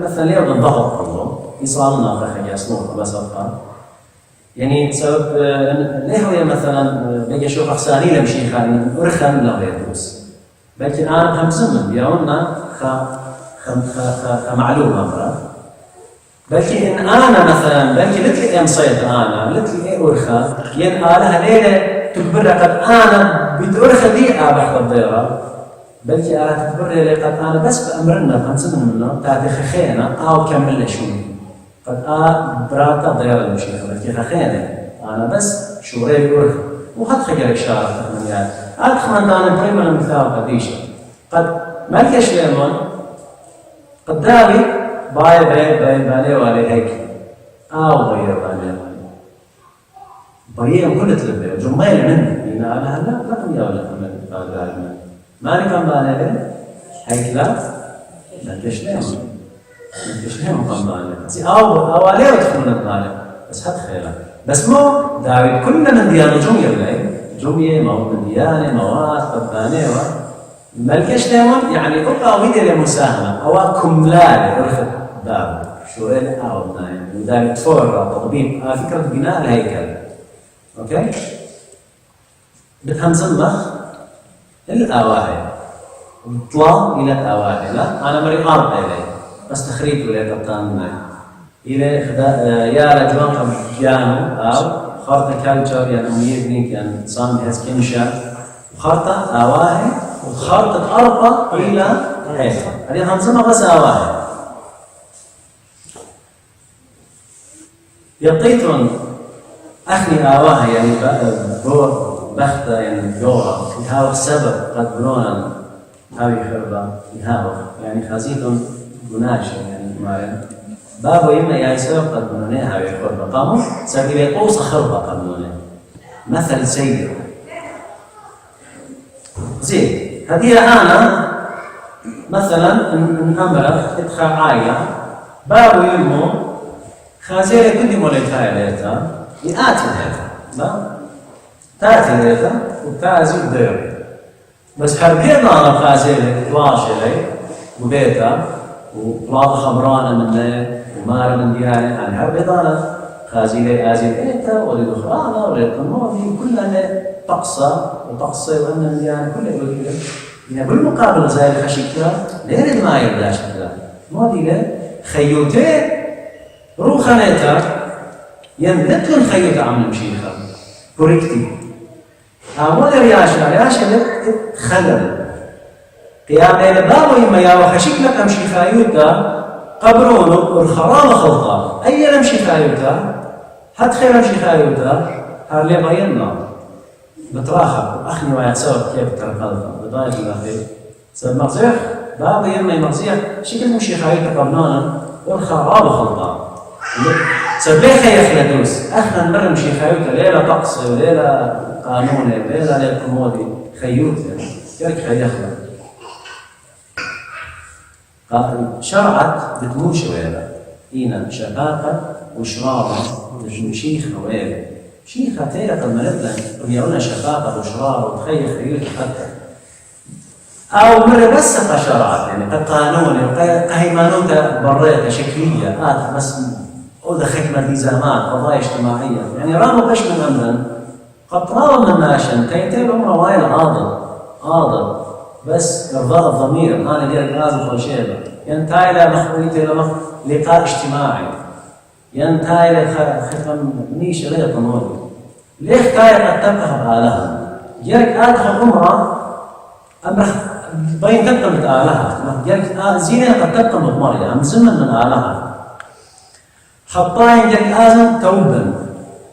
مثلا ليه بالضغط الله يصالنا خلي أصنوط بس أفهم يعني سبب ليه هو مثلا بيجي اشوف احساني لمشي خاني ورخم لا يدوس بلكي انا هم زمن بيعونا معلومه مرة بلكي ان انا مثلا بلكي لتلي ام صيد انا لتلي ايه ورخه ين لها ليله تكبر قد انا بتورخه دي ابح الضيره بلكي انا تكبر لي قد انا بس بامرنا هم زمن منه تاعتي خخينا او كمل شو قد براتا ضيار المشيخة بلكي خخينة أنا بس شوري بورخ وخد خجرك شارع تخمنيات أدخمن دانا بريما المثال قديشة قد ملكش ليمون قد داوي باي بالي والي هيك ضيار بالي ضيار كل تلبي جميل مني إن أنا هلا لكم يا ولد من مالي كم بالي هيك لا ملكش ليمون مش هم قمضانة أو عليه وتكون قمضانة بس هات خيرا بس مو داوي كلنا من ديانة جمية ولا جمية ما هو من ديانة مواد قبانة ملكش دائما يعني أبقى ويدي لمساهمة أو كملالة رخت دار شويل أو نايم وداوي تفور تطبيق فكرة بناء الهيكل أوكي بتهمزن الأواعي بطلع إلى الأواعي لا أنا مري أربع إليه بس تخريب ولا كابتن إلى خدا يا رجال جانو أو خارطة كالتشر يعني ميبني كان صام هز كنشا وخارطة أواهي وخارطة أربعة إلى حيث هذه هنسمى بس أواهي يعطيتون أخني أواهي يعني بور بختة يعني جورا يهاو السبب قد برونا هاوي خربة يهاو يعني خازيتون مناشئ يعني مارن بابو يما يا سبب قد بنونيها ويقول بقاموا سبب يقوص خربة قد بنونيها مثل سيد زين هذه أنا مثلا إن أمرك إدخل عائلة بابو يمو خازيري كنت موليتها ليتا يأتي ليتا لا تأتي ليتا وتأتي الدير بس حربينا أنا خازيري 12 لي وبيتا وبلاطة خبرانة منه ومارة من ديانة عن حرب إضانة خازيلي آزيل إيتا ولد أخرانا ولد قنوبي كلنا طقسة وطقسة وأن من ديانة كلها يقول لك يعني بالمقابل زي خشيكتها ليه ما يبداش كذا ما دي له خيوتين روخانيتا يندتون خيوت عمل مشيخة كوريكتي أمود رياشة تخلل قيام ليلة بابو يما يا وخشيك لك أمشي خايوتا قبرونو والخرامة خلطة أي نمشي خايوتا حد خير أمشي خايوتا هارلي بينا بتراخب أخني ويا سبب كيف ترقلها بضايق الأخير سبب مغزيح بابو يما مغزيح شكل مشي خايوتا قبنانا والخرامة خلطة سبب ليه خيخ لدوس أخنا نمر مشي خايوتا ليلة طقس وليلة قانوني ليلة كمودي خيوتا كيف خيخنا شرعت بتموش ويلا هنا شقاقة وشرارة مشيخة ويلا مشيخة تيرة الملبلة ويقولنا شقاقة وشرارة وتخيل خيوط حتى أو مرة بس شرعت يعني قانوني قهيمانوتا برية شكلية بس أودا خدمة التزامات قضايا اجتماعية يعني رامو قش من أمرا قد راوا من ناشن تيتين عمره وايل عاضل بس إرضاء الضمير أنا ديالك لازم كل شيء ينتهي إلى مخبويته إلى لقاء اجتماعي ينتهي إلى ختم نيش غير قانوني ليه كاي قد تبقى بآلها ديالك أدخل عمره أمر بين تبقى بآلها ديالك زينة قد تبقى مضمرية أم زمن من آلها حطاين ديالك لازم توبا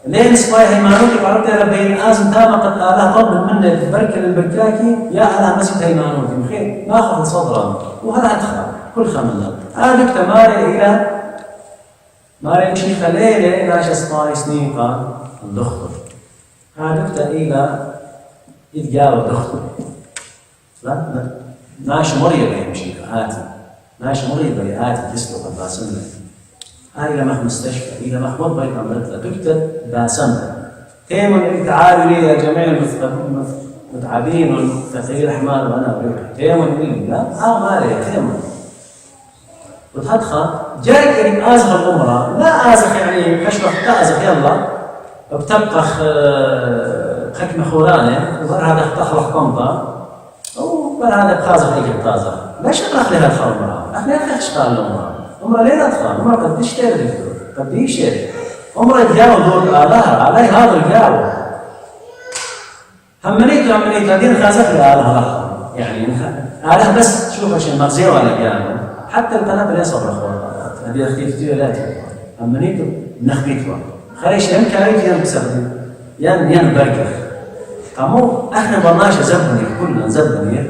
لين سباي هيمانوتي وعرفت بين آزم تاما قد آلها طب من بركة البركاكي يا على مسجد هيمانوتي بخير ناخذ صدرا وهذا أدخل كل خمنا هذا تماري إلى ماري مشي خليلة ناش سباي سنيقا الدكتور هذا إلى يتجاوب دكتور لا ناش مريض يمشي آتي ناش مريض آتي تسلق باسمنا إلى مح مستشفى إلى محمود بيت أمرتها تكتب باسمها تيمون اللي تعالوا لي يا جميع المتعبين والمتقين الحمار وأنا أريد تيمون اللي لا ما عليه تيمون وتدخل جاي اللي آزخ الأمرة لا آزخ يعني حشوة تأزخ يلا بتبقى خكمة خورانة وبر هذا تخلق قمطة وبر هذا بخازخ إيجب طازخ لا شغلك لها الخمرة أخي أخي أشتغل الأمرة أمرا ليه أدخل؟ أمرا قد تشتري دكتور قد يشتري أمرا يتجاوب دور آلها علي هذا الجاوب همنيته دين خازق لآلها لها يعني آلها بس تشوف عشان مغزية ولا جانب حتى القناة بلا صبر أخوات هذه أختي لا تقول همنيته نخبيتها خليش يمكن أن يستخدم ين بركة قاموا احنا برناش زبني كلنا زبني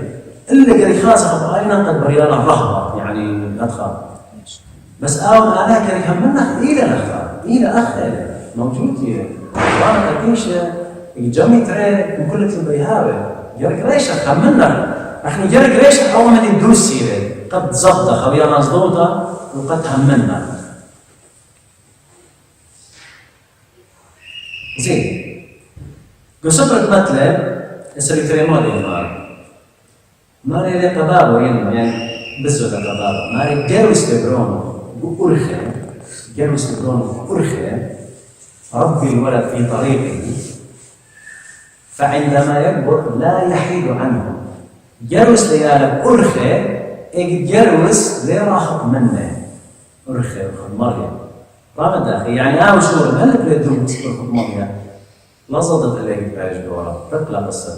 اللي قال خاصة بآلنا قد بريانا رهبة يعني أدخل بس أنا كان يهمنا إلى الأخطاء إلى أخطاء موجود وأنا قديش الجميع ترى من كل البيهاوي جرك ريشة خمنا إحنا جرك ريشة أول ما ندوس سيرة قد زبطة خويا مزبوطة وقد همنا زين قصة مثلا السكرتيريمات ماري لقبابو يعني بزوجة قبابو ماري جرو استبرونه بأرخى جرو استبرونه بأرخى ربي الولد في طريقه فعندما يكبر لا يحيد عنه جروس ليالك أرخى جروس ليه راحت منه أرخى مريم رابط أخي يعني أنا وشور هل تريدون تصبر مريم لا صدق عليك بعيش دورة تقلق قصة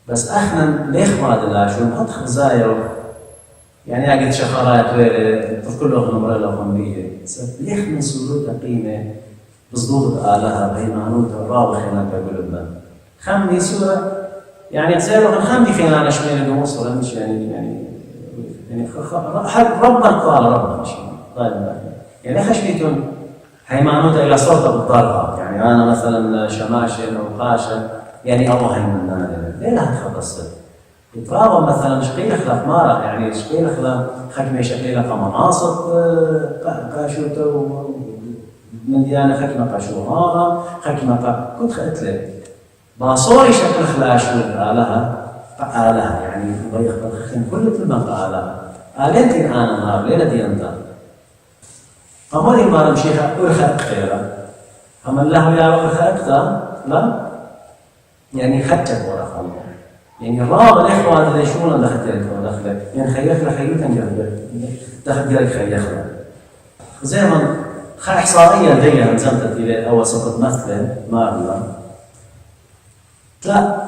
بس احنا ليش ما ادري شو نحط خزاير يعني اجد شخرات تذكر له نمره له خمبيه ليش من سلوك قيمه بصدور آلها بهيمانوت راوخ هنا بقلبنا خمي سوره يعني زيرو خمي فينا انا شويه نوص ولا مش يعني ربنا قال ربنا مش طيب يعني خشبيتون هيمانوت الى صوت بالضربه يعني انا مثلا شماشن وقاشن يعني الله هيمننا ليه لا تخلص يتراوى مثلا شقيل خلاف مارا يعني شقيل خلاف خكمه شقيل قماصه قاشوته من ديانه خكمه قاشو مارا خكمه كنت خاتله باصوري شكل خلاشو آلها يعني ضيق بالخن كل المنطقه آلها آلتي انا نهار ليله دي انت قمري ما نمشيها أرخى خيرا أما الله يا أرخى أكثر لا يعني خدت ورا خلق يعني الرابع الإخوة اللي شلون دخلت ودخلت يعني خيخ لخيوتا جنبه دخل جالك خيخ زي ما إحصائية دي نزلت إلى أول سقط مثلا ما أبلا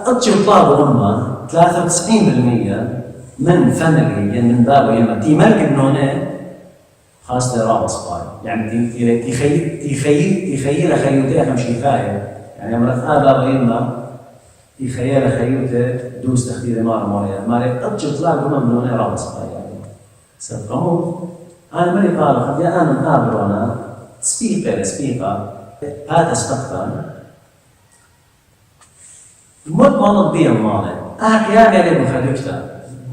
أتجي طلاب أمة 93% من فاميلي يعني من بابه يما تيمالك النونين خاصة رابع صباي يعني تخيل خيوتي أهم شيء كفاية يعني أمرت بابه يما يخيل خيوته دوس تخدير ماري أتجي طلاب أمة من نونين رابع صباي يعني سبقمو أنا مالي قالوا قد أنا أبرونا سبيقة هذا سبقتان الموت ما نضبيه مالي أحيانا يلي بخدكتا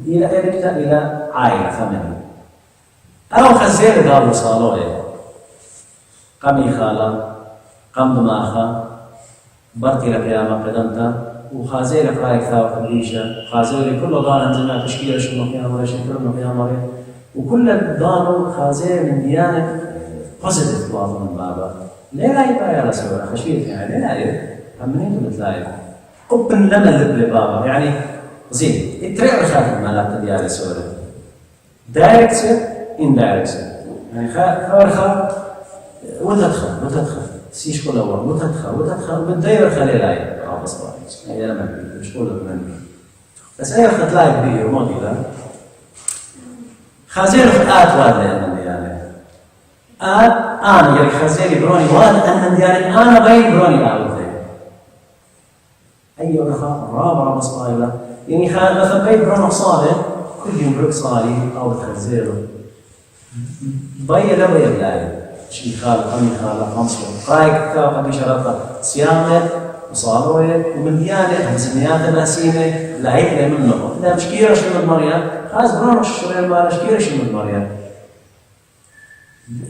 إلى عائلة فاميلي أو خزير قالوا صالوه قمي خالا قم دماخا برتي لك يا ما قدمتا وخازير لك رايك ثاو قبليشة خازير كله ضان جماعة تشكيلة شنو فيها مرة شكرا فيها مرة وكل الضانو خازير من ديانة بوزيتيف بعض من بابا ليه لا يبقى يا رسول خشبيت يعني ليه لا يبقى همنين تتلاقي قبن لما اللي بابا يعني زين التريع خاف المالات ديالي سوري دايركت اندايركت يعني خاف وتدخل سيش كل أول وتدخل بالدايرة خلي لاي رابط صباحي هي لما مش كله بمني بس أي وقت تلاقي بيه وما كذا خازير خطأت وادي يعني أنا خزيري بروني وأنا أندياني أنا بين بروني أعوذ أيوة أخا رابع مصايلة يعني مثلا بين بروني صالح كل يوم برك صالي أو بتخزيره بيا لا بيا بلاي شي خالق أمي خالق أمصر قايك كاو قبل شرطة صيامة وصالوه ومن ديانة همسميات الناسيمة لعيب من منه لا مشكيرة شو من مريم خلاص بروني الشرير ما مشكيرة شو من مريم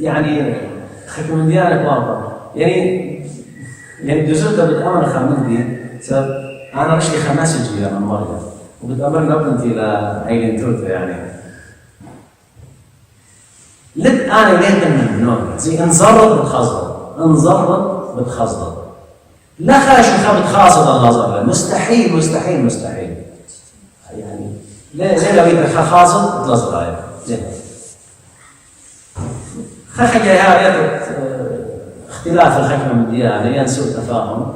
يعني خلك من ديانة واضح يعني جزء بتأمر خامندي سبب أنا رشلي خماسة جيلة من مريم وبتأمر نبنتي لعيلين توتا يعني لد أنا ليه من نوع زي انزرط بتخزض لا خاش وخا بتخاصد النظر مستحيل مستحيل مستحيل يعني ليه لو يبقى خاصد بتلزق زين خلق هاي اختلاف الحكمة من الديانة ين سوء تفاهم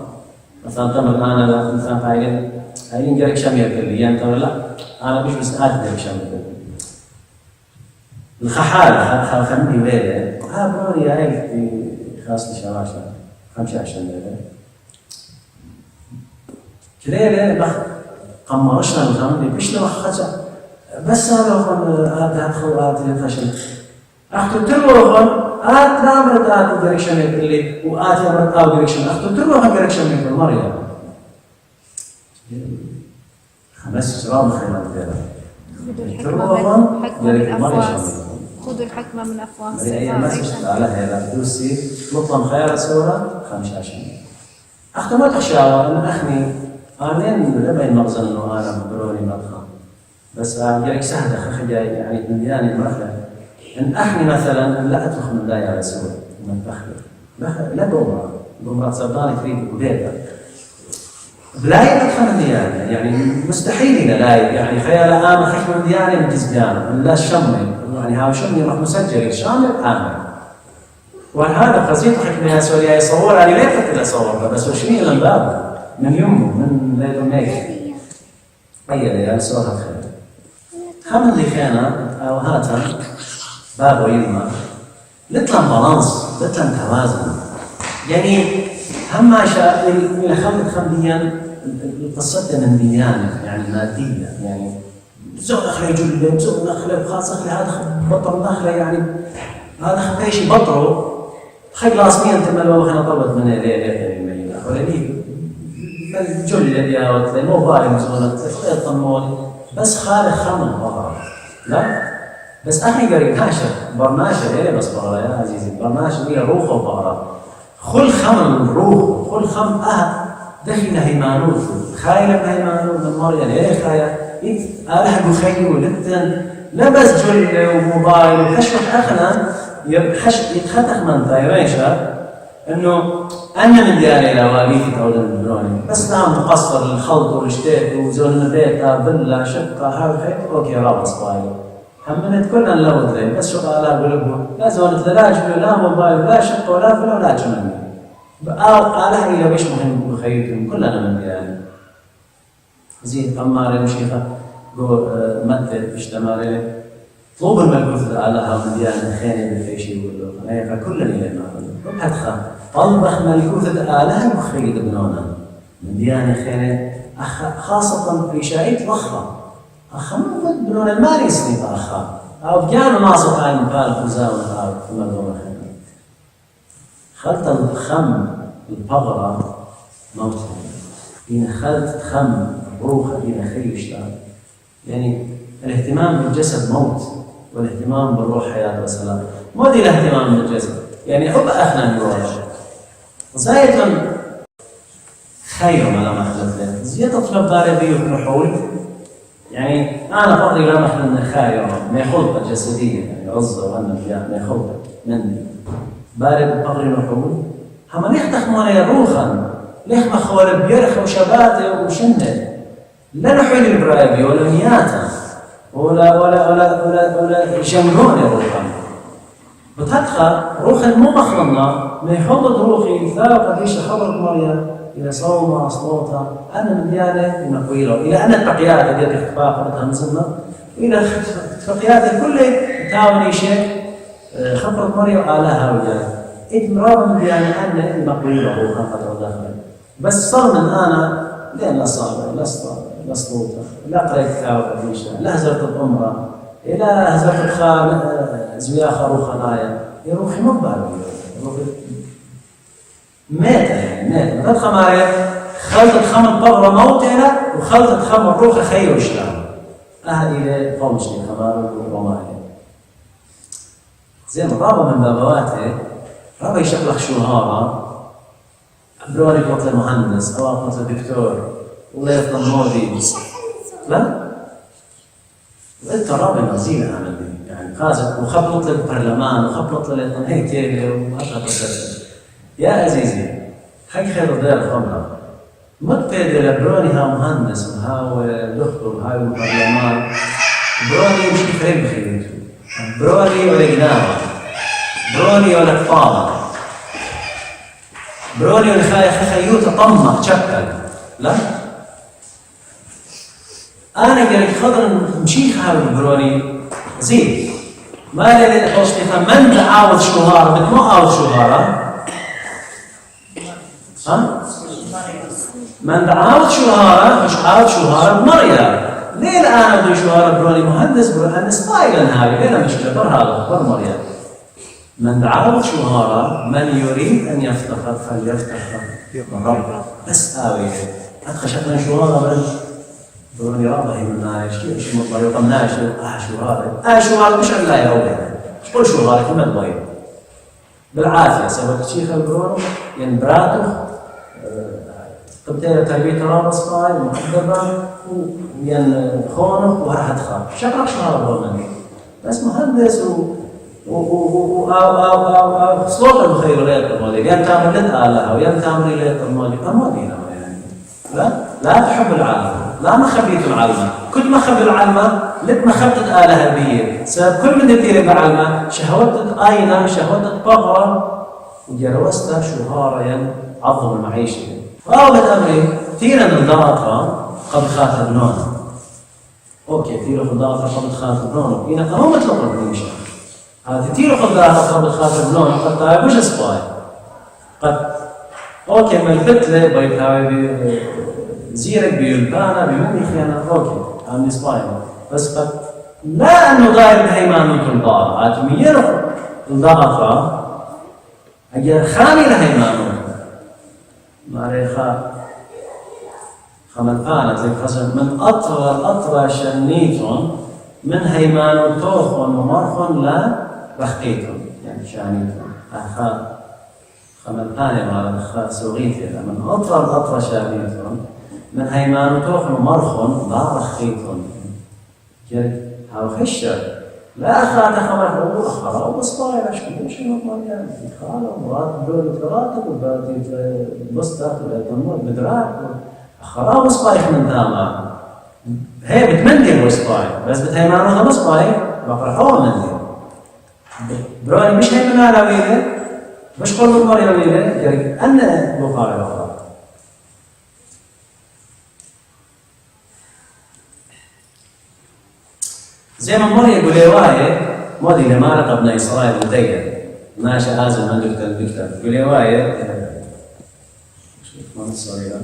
مثلا تمر أنا مثلا قايلين هاي قالك شمير كلي ين تقول لا أنا مش بس أدرك شمير الخحالة خمدي ويلة بروني هاي في خاصة شراشة 15 ليلة كليلة قمرشنا الخمدي بيش لو خجع بس أنا هذا أدخل هذا فشل أختو تروحون لا مرت دايركشن اللي وآتي مرت دايركشن أختو تروح دايركشن من المريم 5 جرام خيمة تروحون خذوا الحكمة من أفواه أي مسج على هذا دوسي مطلم خيار سورة 15 أختو ما تشاور أنا أخني آمين لا بين مغزن إنه أنا بروني مطخن بس جالك سهلة خخجاي يعني من دياني المرحلة إن أحني مثلاً لا أدخل من دايرة رسول من بخل لا ضمرة صداني تريد وديتا بلاي أدخل من ديانة يعني مستحيل لا يعني خيال آمن خشم من ديانة من جزبيانة لا الشمي يعني هاو شمي راح مسجل شامل آمن وهذا قصيد حكمها سوريا يصور يعني ليه فكرة أصور بس وشمي من باب من يومه من ليلة ميك أي يا سورة خير هم اللي كان أو هاتا باب ويلما لتلم بالانس لتلم توازن يعني هم شاء إلى خمديا القصة من ديانة يعني مادية يعني زود أخلي جل زود أخلي خاص أخلي هذا بطل أخلي يعني هذا خلي شيء بطله خي لازمي أنت ما لو خنا طلبت من ليه ولا ليه الجل اللي يا وقت مو بالي مسؤولة الطمول بس خالق خمن فقط لا بس أخي قريب ناشر برناشر إيه بس بغرة يا عزيزي برناشر هي روح وبغرة خل خمن روح خل خم دخل هيمانوت خايل هيمانوت من مريم إيه خايل ألحق خيو لتن لا بس جل وموبايل وكشف أخنا يتخطخ من طيريشة إنه أنا من ديالي لواليتي تعود المدروني بس نعم مقصر الخلط والاشتاق وزون البيت فيلا شقة هذا خير أوكي رابط صبايل همنت كلنا نلوث لي بس شغالة قلوبهم لا زونت لا جبل لا موبايل لا شقة ولا فلا ولا جمال آلها إلا بيش مهم بخيركم كلنا من ديالي زيد أماري مشيخة قو مدد اشتماري طلوب الملكوث آلها من ديالي خيني بالفيشي يقول له فكلنا إلي ما أدخل طلبخ ملكوث آلها مخيد ابنونا من ديالي خيني خاصة في شايت ضخمة أخمد بنون المال يسني أخا أو بجانو ناصر عن مقال خزاوة أو مدوم الخير خلط الخم البغرة موت إن خلط خم روحة إن خيشتها يعني الاهتمام بالجسد موت والاهتمام بالروح حياة وسلام مو دي الاهتمام بالجسد يعني حب أخنا الروح زايد خير ما لما أخلت له زيادة طلب داري بيه حول يعني أنا فقري لا محل من الخير ما خلطة جسدية يعني عزة وأنا فيها ما خلطة مني بارد فقري محول هم نختخ مالي روحا ليخ مخول بيرخ وشباتي وشنة لا نحول البرايبي ولا نياتا ولا جمعوني روحا بتدخل روحا مو مخلنا ما يخلط روحي ثابت قديش خبرك مالي إلى صومة صوتها أنا من ديانة نقويله إلى أن التقيات ديال اختفاق وتهمزنا إلى التقيات الكل تاوني شيء خبرت مريم آلها وجاي إدمرام يعني أن مقبولة هو خبرت وداخل بس صار من أنا لين لا صابر لا صوته لا قريت كتاب لا هزرت الأمرة إلى هزرت خان زويا خروخ خنايا يروح مبالغ يروح مات يعني مات خماري خلطت خمر بغرة موتنا وخلطت خمر روخة خير وشلام إلى فوجي خمار ورومانيا زي ما رابا من بابواته رابا يشغلك شهارة بروري قلت المهندس أو قلت الدكتور ولا يفضل مودي لا وانت رابا نزيل عمل يعني قازت وخبلت البرلمان وخبلت هيك وهكذا يا عزيزي حق خير دير خمرة متبيد لبروني ها مهندس وهاو دكتور وهاو البرلمان بروني يمشي فريق بخيرته بروني ولا جناوة بروني ولا كفارة بروني ولا خيوطة طمق شكل لا أنا قلت خضر مشي خاوي بروني زين ما لي توصلي من تعاود شهارة بدك ما عاود شهارة ها؟ من عاود شهارة مش عاود شهارة مريم ليه الآن بدو شهارة بروني مهندس بروني ستايل هاي ليه مشكلة بر هذا بر مريم من عاود شهارة من يريد أن يفتخر فليفتخر رب بس آوي أتخشتنا شهارة بروني رابع هي من نايش شو مطلع يقام نايش شهارة مش عن لا يروي مش كل شهارة كم الضيب بالعافية سوت شيخ البرونو ينبراته قبتين تربية رابص فاي مقدمة وين خونه وراح أدخل شكرا شهر برونو بس مهندس أو صوت الخير غير المالي ين تعمل للآلة أو ين تعمل غير المالي أمالينا يعني لا تحب العالم لا مخبيت العلمة كنت مخبي العلمة لك مخبت الآلة هبية سبب كل من يدير بعلمة شهوتت آينة شهوتت بغرة وجروستها شهارة عظم المعيشة فأولد أمري تيرا الضغطة قد خاطر نونا أوكي تيرا الضغطة قد خاطر نونا إنا قمو مطلق المعيشة هذا تيرا الضغطة قد خاطر نونا قد تعبوش سباي قد أوكي من الفتلة بيتاوي زيرك بيلبانا بيومي خيانا أوكي عم سباي بس قد لا أنه ضاير بهيمانوت الضغطة عاتميين الضغطة أجل خاني لهيمانوت ماريخا خمن كانت لك من أطرى شنيتون من هيمان توخون ومرخون لا رخيتون يعني شانيتون خمن كان ماريخا سوغيتي من أطرى شانيتون من هيمان توخون ومرخون لا رخيتون جري هاو خشة لا أخذ خمر هو أخرى وبصطاير أشكي وش نطلع يعني خاله مرات دول ثلاثة وبعدين بسطة ولا بدراك أخرى وبصطاير من دامه هي بتمندل وصطاير بس بتهيمانوها بصطاير بقرا حول مندل براني مش هيمنا ويله مش كل مرة ويله يعني أنا بقارئ أخرى زي ما مرة يقول رواية مودي لما رقى ابن إسرائيل ودين ماشي آزم من دكتور الدكتور يقول رواية يقول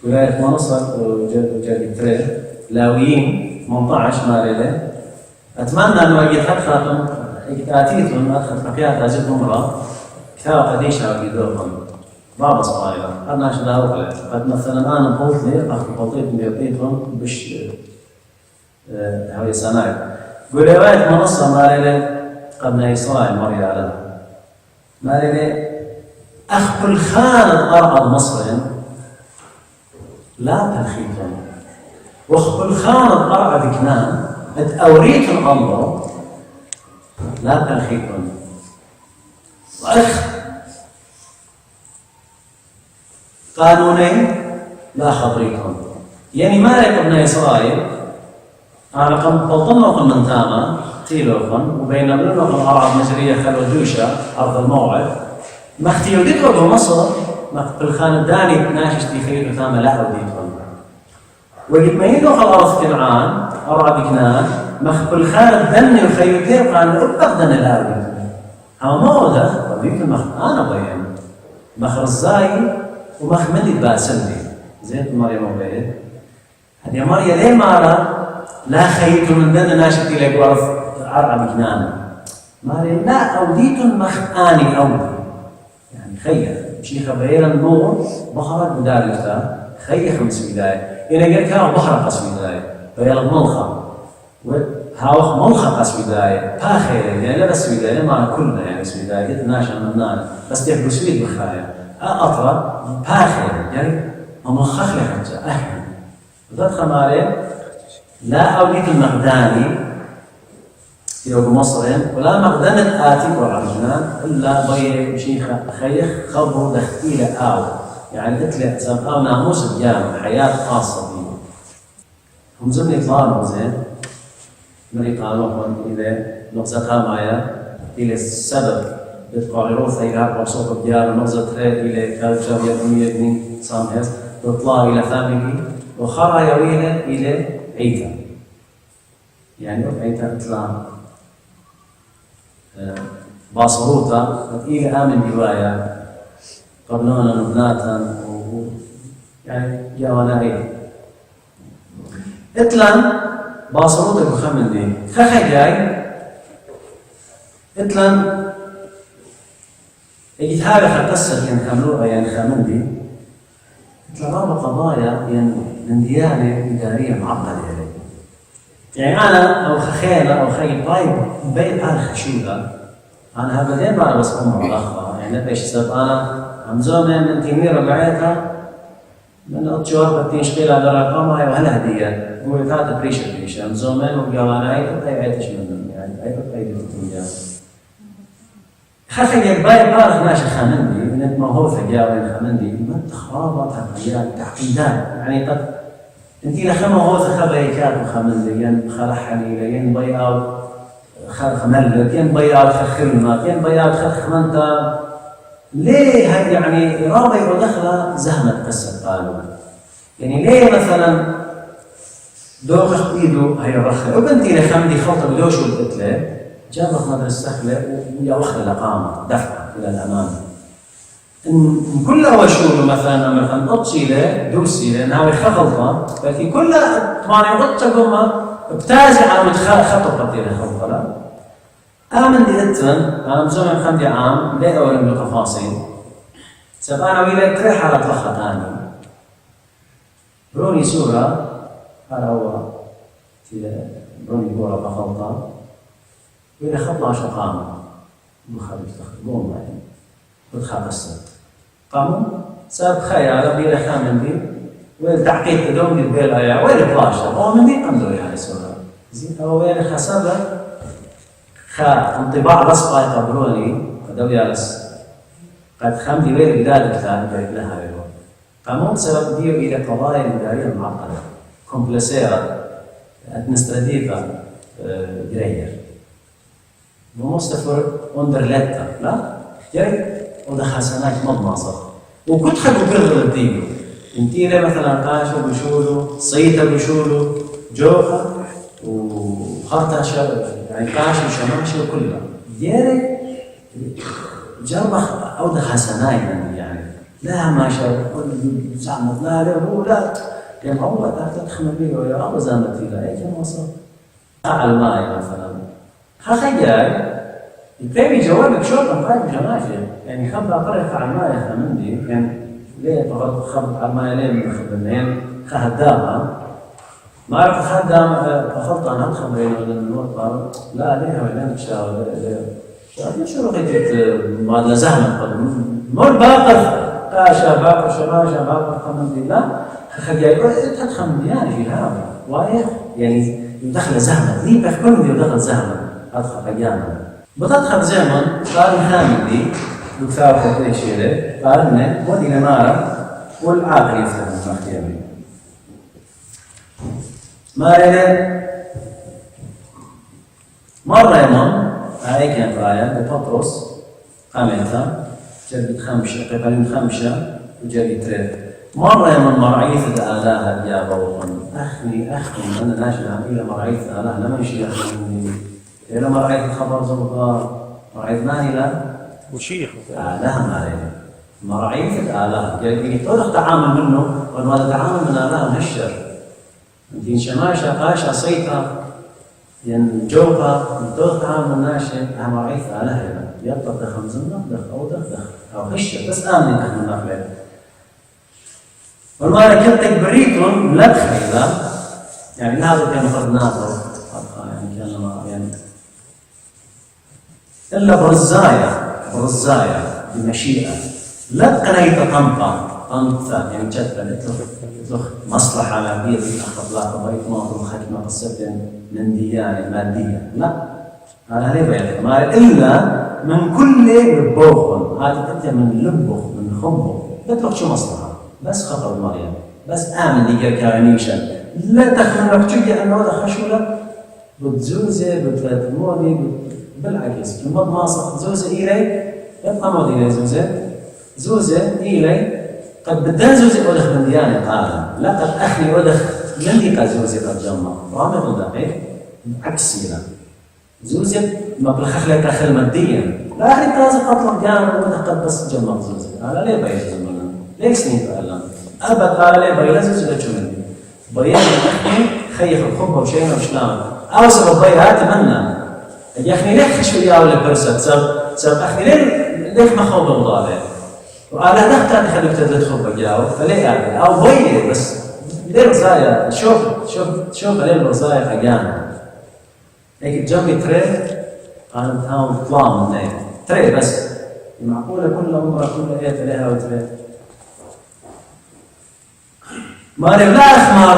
رواية منصر وجرد ترير لاويين 18 ماريلة أتمنى أنه أجي خطخاتهم آتيتهم أدخل خفيات أجد مرة كتاب قديشة وقيدوهم بابا صغيرة أنا عشان أروح قد مثلا أنا بوطني أخذ بوطيت بيطيتهم بش هاي سناير يقول رواية منصة ماريلة قبل إسرائيل مريا على ماريلة أخ كل خان أرعد مصر لا تنخيتهم وأخ كل خان أرعد كنان أوريت الله لا تنخيتهم وأخ قانونين لا خطريتهم يعني مالك ابن إسرائيل أنا قم بطنكم من تاما تيلوكم وبين بلوكم أرعب مجرية خلوجوشة أرض الموعد ما اختيو ديكو بمصر ما بالخان الداني ناشش دي خير تاما لا أوديتهم وقت ما يدوخ الأرض كنعان أرعب كنان مخ كل خارج دني وخيوتين قال أبقدن الآوي ها موضة وبيك المخ أنا بيان مخ رزاي ومخ مدي باسلبي زين مريم وبيت هذه مريم ليه مارا لا خيط من دن ناشتي لك ورف عرع بجنان مريم لا أوديت مخ آني أودي يعني خير شيخ بير النور بخرج بدارجته خي 5 بداية إذا قلت ها بحر قسم بداية فيلا ملخا وها ملخا قسم بداية ها خير يعني لا بس بداية ما كلنا يعني بس بداية قلت ناشا منان بس تحب سويد بخايا أطرى ها خير يعني ملخخ لي حتى أحيان وذات خمارين لا أوليت المقداني في مصرين ولا مقدنة آتي والعرجنان إلا بي شيخ خيخ خبر دختيلة آو يعني قلت لي سبقا ناموس الجامع حياة خاصة بي هم زمني طالوا زين مري قالوا إذا نقصتها معايا إلى السبب بتقاريروث إلى بصوت الديار نقصت إلى كالتشر يومية بني سامهز تطلع إلى فاميلي وخرى يوينا إلى عيتا يعني عيتا إطلاع باصروتا إلى آمن دوايا قبلونا نبناتا يعني جاوانا إيه إطلان باصروتا بخمن دي خخي جاي إطلان اجيت هذا قصة كان كاملوها يعني خمن دي إطلان قضايا يعني من ديانة إدارية معقدة يعني أنا أو خخينا أو خي بايب بين أنا خشوده أنا هبدين ما بس ملخص يعني إيش سبب أنا عم زمان من تيمير بعيتها من أتجار بتنشغل على رقمها وهلا هدية هو هذا بريش عم زمان وجوانا أي عيتش منهم يعني أي دكتور خخي الباي بارخ ماشي خامندي من ما هو ثجاوي خامندي ما تخرابط هالرجال تعقيدات يعني قد أنتِ لخما هو ثخبايكات وخامندي ين خلحني ين بياو خملت ين بياو خخلمات ين بياو خخمنتا ليه يعني رابع ودخله زهمت قصة قالوا يعني ليه مثلا دوخ ايده هي الرخله وبنتي لخمدي خلطه بدوش والقتله جابت مدرسة سخله ويا وخله لقامه دفعه الى الامام ان كل وشوله مثلا اطشيله دوسيله انها خلطه لكن كلها طبعا قطه ابتازع على خطبت الى خلطه آمن ديتن أنا مزمن خمدي عام لا أولم بتفاصيل سبحان ويلا تريح على طلخة ثاني بروني سورة هذا هو بروني بورا بخلطة ويلا خطلة شقامة بخارج تخدمون يعني بدخل السد قاموا ساب خيال بيلا خامن دي ويلا تعقيد دوم دي بيلا يا ويلا بلاشة هو من دي قمدوا يعني سورة زين هو ويلا خسابة انطباع رسقة يقبلوني قدوا يالس قد خمدي وير بلاد الثاني جايب لها ويرو قامون سبب ديو إلى قضايا الإدارية المعقدة كومبلسيرا أدمنستراتيفا جرير ومستفر أندرلتا لا جاي وده حسنات مضمصة وكنت خلوا كرر الديو انتيرا مثلا قاشو بشولو صيتا بشولو جوخة وخرطة يعني قاشو وشماشي وكلها ديري جربخ أو ده حسناي يعني لا ما شاء كل زعمت لا هو لا كان أول تخمر بيه ويا الله زعمتي لا إيش المصر على الماء مثلا خخيال يبتدي جوابك شرطة قايم جماشي يعني خبر أقرأ على الماء يا خمندي كان ليه فقط خبر على الماء ليه من خبرنين خهدامها ما أعرف خدام أخلط عن هاد خبرين ولا النور لا ليه ولا نشاء ليه شو رقيت بعد لزهمة مر باقر قاشا باقر شماشا باقر خمندي لا خجاي تدخل يعني في هذا وايح يعني يدخل زهمة ذي بحكم دي يدخل زهمة أدخل أجانا بتدخل زمن قال خامندي دكتور خطير شيله قال إنه ودي نمارة والعاقل يفتح المختيمين ما إلى مرة يوم هاي كانت آية بطرس قامتها جربت 5 قبل 5 وجربت 3 مرة من مرعية آلها يا بوطن أخني أنا ناشنا إلى مرعية آلها لما يشي أخني إلى مرعية خبر زبطار مرعية ماني وشيخ آلها مالي مرعية آلها يعني تقدر تعامل منه وهذا تعامل من آلها مهشر يمكن شماشة قاشة صيتها ين جوقة تقدر تعامل من ناشئ مرعية آلها يطلق دخل زمنا دخل أو هشر بس آمن من نفله والمال كنتك بريتون لا تخيله يعني هذا كان فرد ناظر يعني كان يعني إلا برزايا بمشيئة لا تقنيت طنطا يعني جدا لك مصلحة على بيض أخلاق بيت ماضي خدمة قصة من ديانة مادية لا هذا ليه بيعرف ما إلا من كل لبوخ هذا أنت من لبوخ من خبوخ بتروح شو مصلحة بس خطر مريم بس آمن ديك كارنيشا لا تخمن لك شيء أنه هذا خشولة بتزوزي بتمودي بالعكس لما ماصح زوزي إلي يبقى مودي إلي زوزي إلي قد بدأ زوزي أدخ من ديانة قال لا قد أخني أدخ من ديك زوزي قد جمع رامي دقيق عكسي لا زوزي مبلغ خلك أخل ماديا لا أخي تازي قطلق جانا وقد بس جمع زوزي قال ليه بيجي ليك سنين فعلا أبد قال لي بيلا زوجي لا تشوفني بيان أخني خيخ الخبة وشيء وشلام أو سبب بيا أتمنى يا أخي ليه خشوا يا ولا برسة سبب أخي ليه ما خوض وضاله وأنا نختار خليك تدل خبة جاو فليه يعني أو بيا بس ليه رزايا شوف ليه الرزايا خجانا هيك جنبي تري أنا تاون طلع من هيك تري بس معقولة كل عمرها كل إيه تريها وتري ماري لا أخما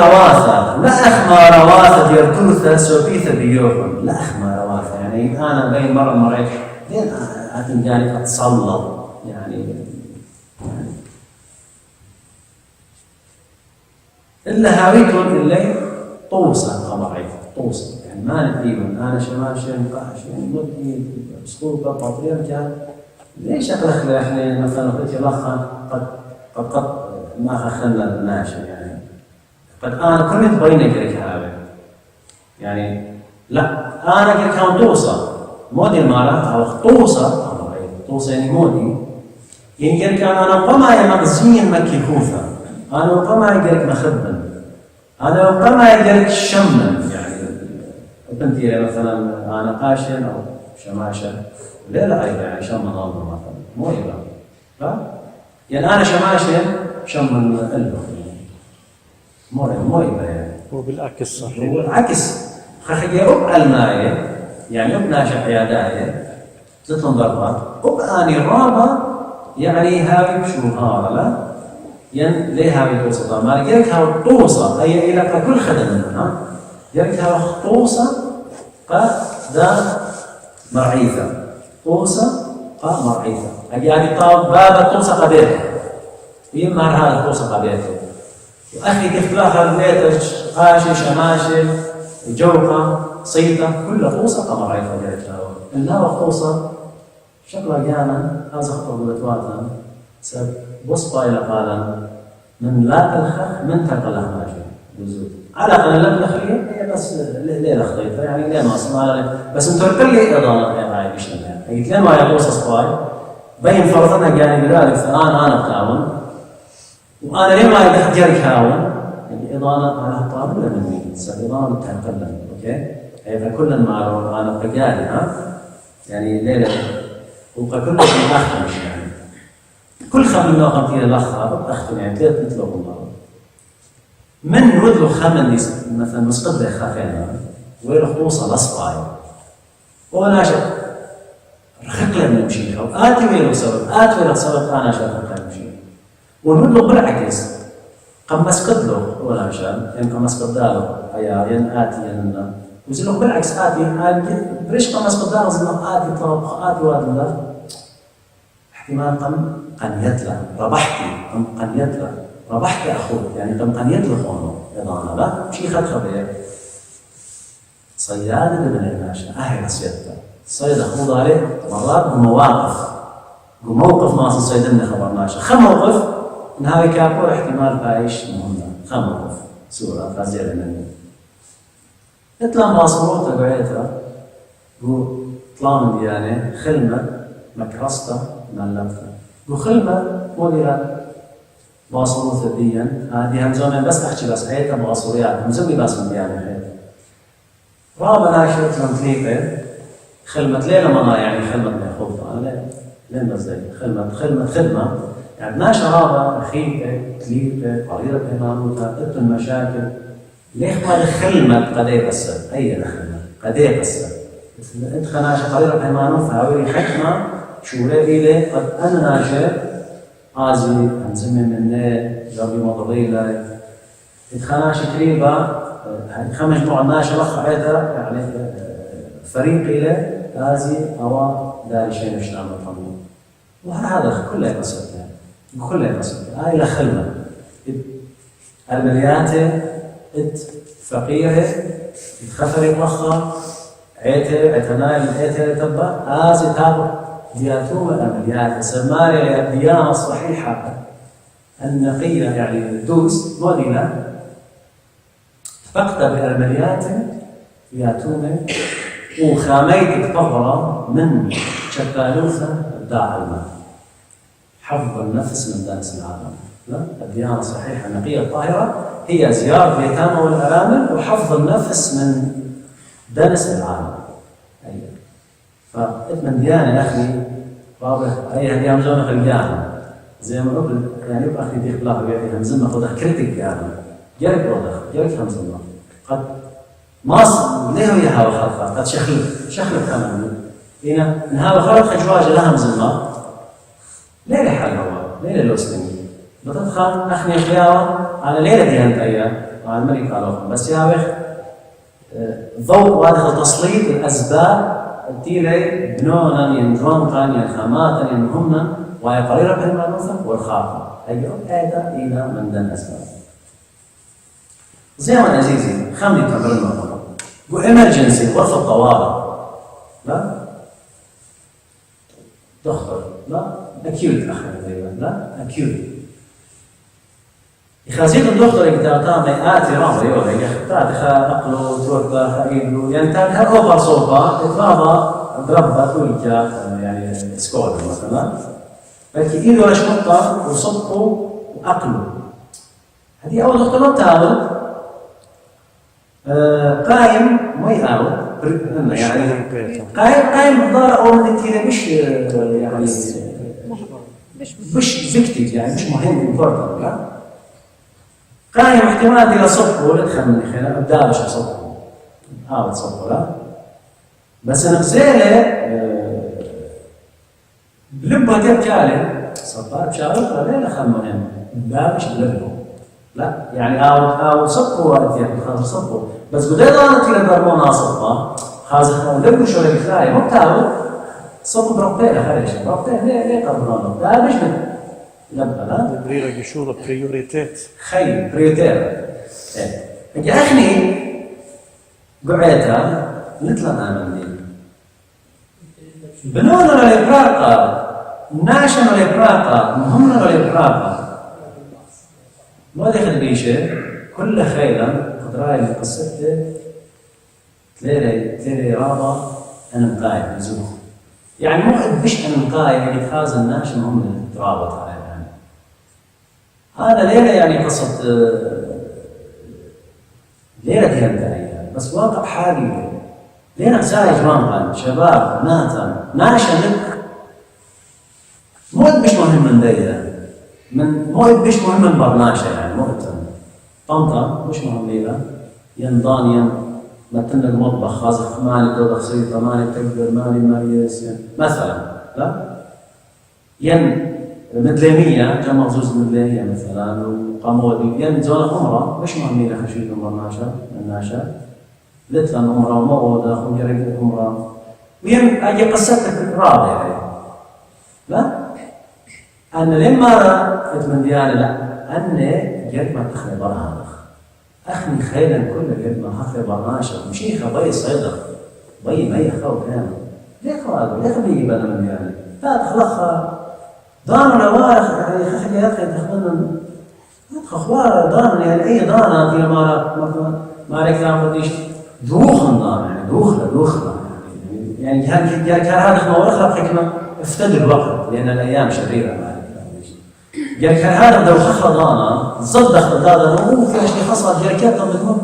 رواثة يرتوثة سوفيثة بيوهم لا أخما رواثة يعني أنا بين مرة مريت لين أتنجاني أتصلى يعني إلا هاويتون اللي طوسة قمريت طوسة يعني ما نتقيبن أنا شماشين قاشين مدني بسطوبة بطرير كان ليش أخلق إحنا مثلا قلت لخا قد ما أخلنا الناشا يعني قد أنا كنت بينك هذا يعني لا أنا كنت كان طوسة مودي المارة أو طوسة يعني مودي يعني كان أنا قمع مغزين مكي خوفة أنا قمع يقولك مخبن أنا قمع يقولك شمن يعني بنتي مثلا أنا قاشن أو شماشة لا أيضا يعني شمن نظر مثلا مو يبقى يعني أنا شماشة شمن قلبه مو يبقى يعني هو بالعكس صحيح هو العكس خلي أبقى الماية يعني أبقى شحياداية تطلن ضربات أبقى أني رابة يعني هاوي شو هذا لا يعني ليه هاوي توصل ما يجيك هاو توصل هي إلى كل خدم منها يجيك هاو توصل قد مرعيثة توصل قد مرعيثة يعني طاب باب توصل قبيلة يمر هذا توصل قبيلة وأخي كيف تلاحظ بيتك قاشي شماشي جوقة صيتة كلها توصل قمر عيفة جايتها إنها وقوصة شكلها جانا هذا خطر بلتواتا سب بصبا إلى قالا من لا تلخخ من تلقى ماشي بزود على أقل لم يخليه هي بس ليه لخطيتها يعني ليه ما أصلا بس انتو الكل إضانة يعني بشنها قلت لين ما يقوص صباي بين فرضنا جاني بذلك فأنا بتعاون وأنا ليه ما يحجرك هاون الإضانة على الطابق ولا من مين؟ الإضانة تتكلم أوكي؟ هي كل المعروف أنا بقالي يعني ليلة وكل شيء أختم يعني كل خمن لو قمتي لخها أختم يعني ثلاث مثله الله من ودلو خمن مثلا مسقط لي خافين ويرخ توصل أصبعي وأنا شك رخق لنا نمشي أو آتي ويرخ سبب أنا شك رخق لنا نمشي ونقول بالعكس قم مسقط له ولا مشان يعني قم مسقط له ين آتي ين وزلوا بالعكس آتي بريش قم مسقط له زلنا آتي طابخ آتي وادم احتمال قم يطلع ربحتي قم يطلع ربحتي أخوك يعني قم يطلع خونه إضانة لا شيء خبير صيادة من الناشا أهل صيادة صيادة خوض عليه مرات بمواقف موقف ما صيدنا خبرناش موقف نهاوي كابو احتمال بايش مهمة خمرف سورة فازيلة مني اطلع باصموت قعيتها قو طلع يعني خلمة مكرسته ملبته قو خلمة مديرة باصموت ديا هذه همزومين بس احكي بس عيتها باصوريات همزومي بس من ديانة عيتها رابع ناشرت لنطليقة خلمة ليلة منا يعني خلمة ميخوفة أنا لين بزي خلمة خدمة يعني ناشر رابع رخيفة تليفة قريرة بهمانوتها ابن مشاكل ليش ما خلمة قديه بس أي خلمة قديه بس انت خناشة قريرة بهمانوتها هاوي حكمة شو لي قد أنا ناشر آزي أنزمي مني جربي مضريلة اتخناشة قريبة خمس نوع ناشر رخعتها يعني فريقي له آزي أو داري شيء مش نعمل طموح وهذا كله يقصد كله يقصد هاي له خلمة الملياتة فقيرة تخفري مخها عيته عتناي عيته تبع آزي تابع دياتوم الملياتة سماري الديانة الصحيحة النقية يعني الدوس موديلة فقط بالمليات ياتون وخاميت تطهر من شكالوثة داع الماء حفظ النفس من دنس العالم لا الديانة الصحيحة النقية الطاهرة هي زيارة اليتامى والأرامل وحفظ النفس من دنس العالم أيوة فإتمن ديانة يا أخي رابح أي هدي همزونة خلقانة زي ما قلت يعني يبقى أخي دي خلاف يعني همزمة خدها كريتيك يعني جرب وضخ جرب همزمة قد ماص ليه وياها وخلقها قد شخلف كمان هنا نهاوي خلق خجواجة لها همزمة ليه لحال هو ليه للوسلمي بتدخل أخني خيارة على ليلة ديانة أيام على الملك على بس يا بخ ضوء واضح تسليط الأسباب التيلي بنونا ينجونقا ينخاماتا ينهمنا وهي قريرة بالمعنوثة والخاطئة أيوة هذا إلى من دن أسباب زي ما عزيزي خمني تمرين الموضوع وإمرجنسي غرفة طوارئ لا دكتور لا أكيوت أخي لا أكيوت يخازيك الدكتور يقدر مئات رامي يولا يختار أقله توربة خايبه ينتهي أوبر صوبة إطرابة ضربة تولجة يعني سكول مثلا لكن إيده ولا شمطة وصبه وأقله هذه أول دكتور ما تعاود قايم ما يعاود يعني قايم مقدار أو من التيرة مش يعني مش فيكتيف يعني مش مهم important لا قايم احتمال دي صبه ولا تخمني خير أبدأ مش صبه صبه لا بس نغزيله بلبها تبكالي صبار بشارك لا خمنهم بابش بلبه لا يعني أو صبه وقت يعني خاطر صبه بس قد أنا تيجي برمونا صبه خاطر لبه شو اللي بخلاي ما بتعرف صبه بربطه خارج بربطه ليه قبلنا بابش لبه لا بريرة جشورة بريوريتات خي بريوريتات إيه أخني قعيتها مثل أنا مني بنونا للإبراقة ناشنا للإبراقة مهمنا للإبراقة ما دخل بيشه كل خيلا قدراي اللي قصته تليلي رابع أنا مقايم بزوخ يعني مو بش أنا مقايم يعني تخاز الناش مهم ترابط عليه يعني هذا ليلة يعني قصة ليلة ديانة بس واقع حالي لينا زايج مانقا شباب ناتا ناشا لك موت مش مهم من ديدا من موت مش مهم من برناشا يعني موت طنطا مش مهم ليلا ينضان مثلنا المطبخ خاصة مالي دوضة خصيطة مالي تقدر مالي يسين مثلا لا مدليمية جمع مخصوص مدليمية مثلا وقمودي زونة خمرة مش مهم ليلا خشيط برناشا الناشا لتلا أمرا وموضة خمجرق أمرا ويم أجي قصتك راضي يعني لا أنا لما رأيت من ديالي لا أنا جد ما تخلي برهانخ أخني خيلا كل جد ما خلي برناشا مشيخة بي صيدخ بي مي خوف هنا ليه خواب ليه خبيجي بنا من ديالي لا تخلقها دان ولا وارخ يعني خلي يا أخي تخمن أخوار دان يعني أي دانا في ما عليك تعمل إيش دوخن دان يعني دوخ يعني كان هذا ما ورخ حكمة افتدوا الوقت لأن الأيام شريرة ما عليك تعمل إيش كان هذا دوخ دانا صدق هذا مو في شيء حصل جركات من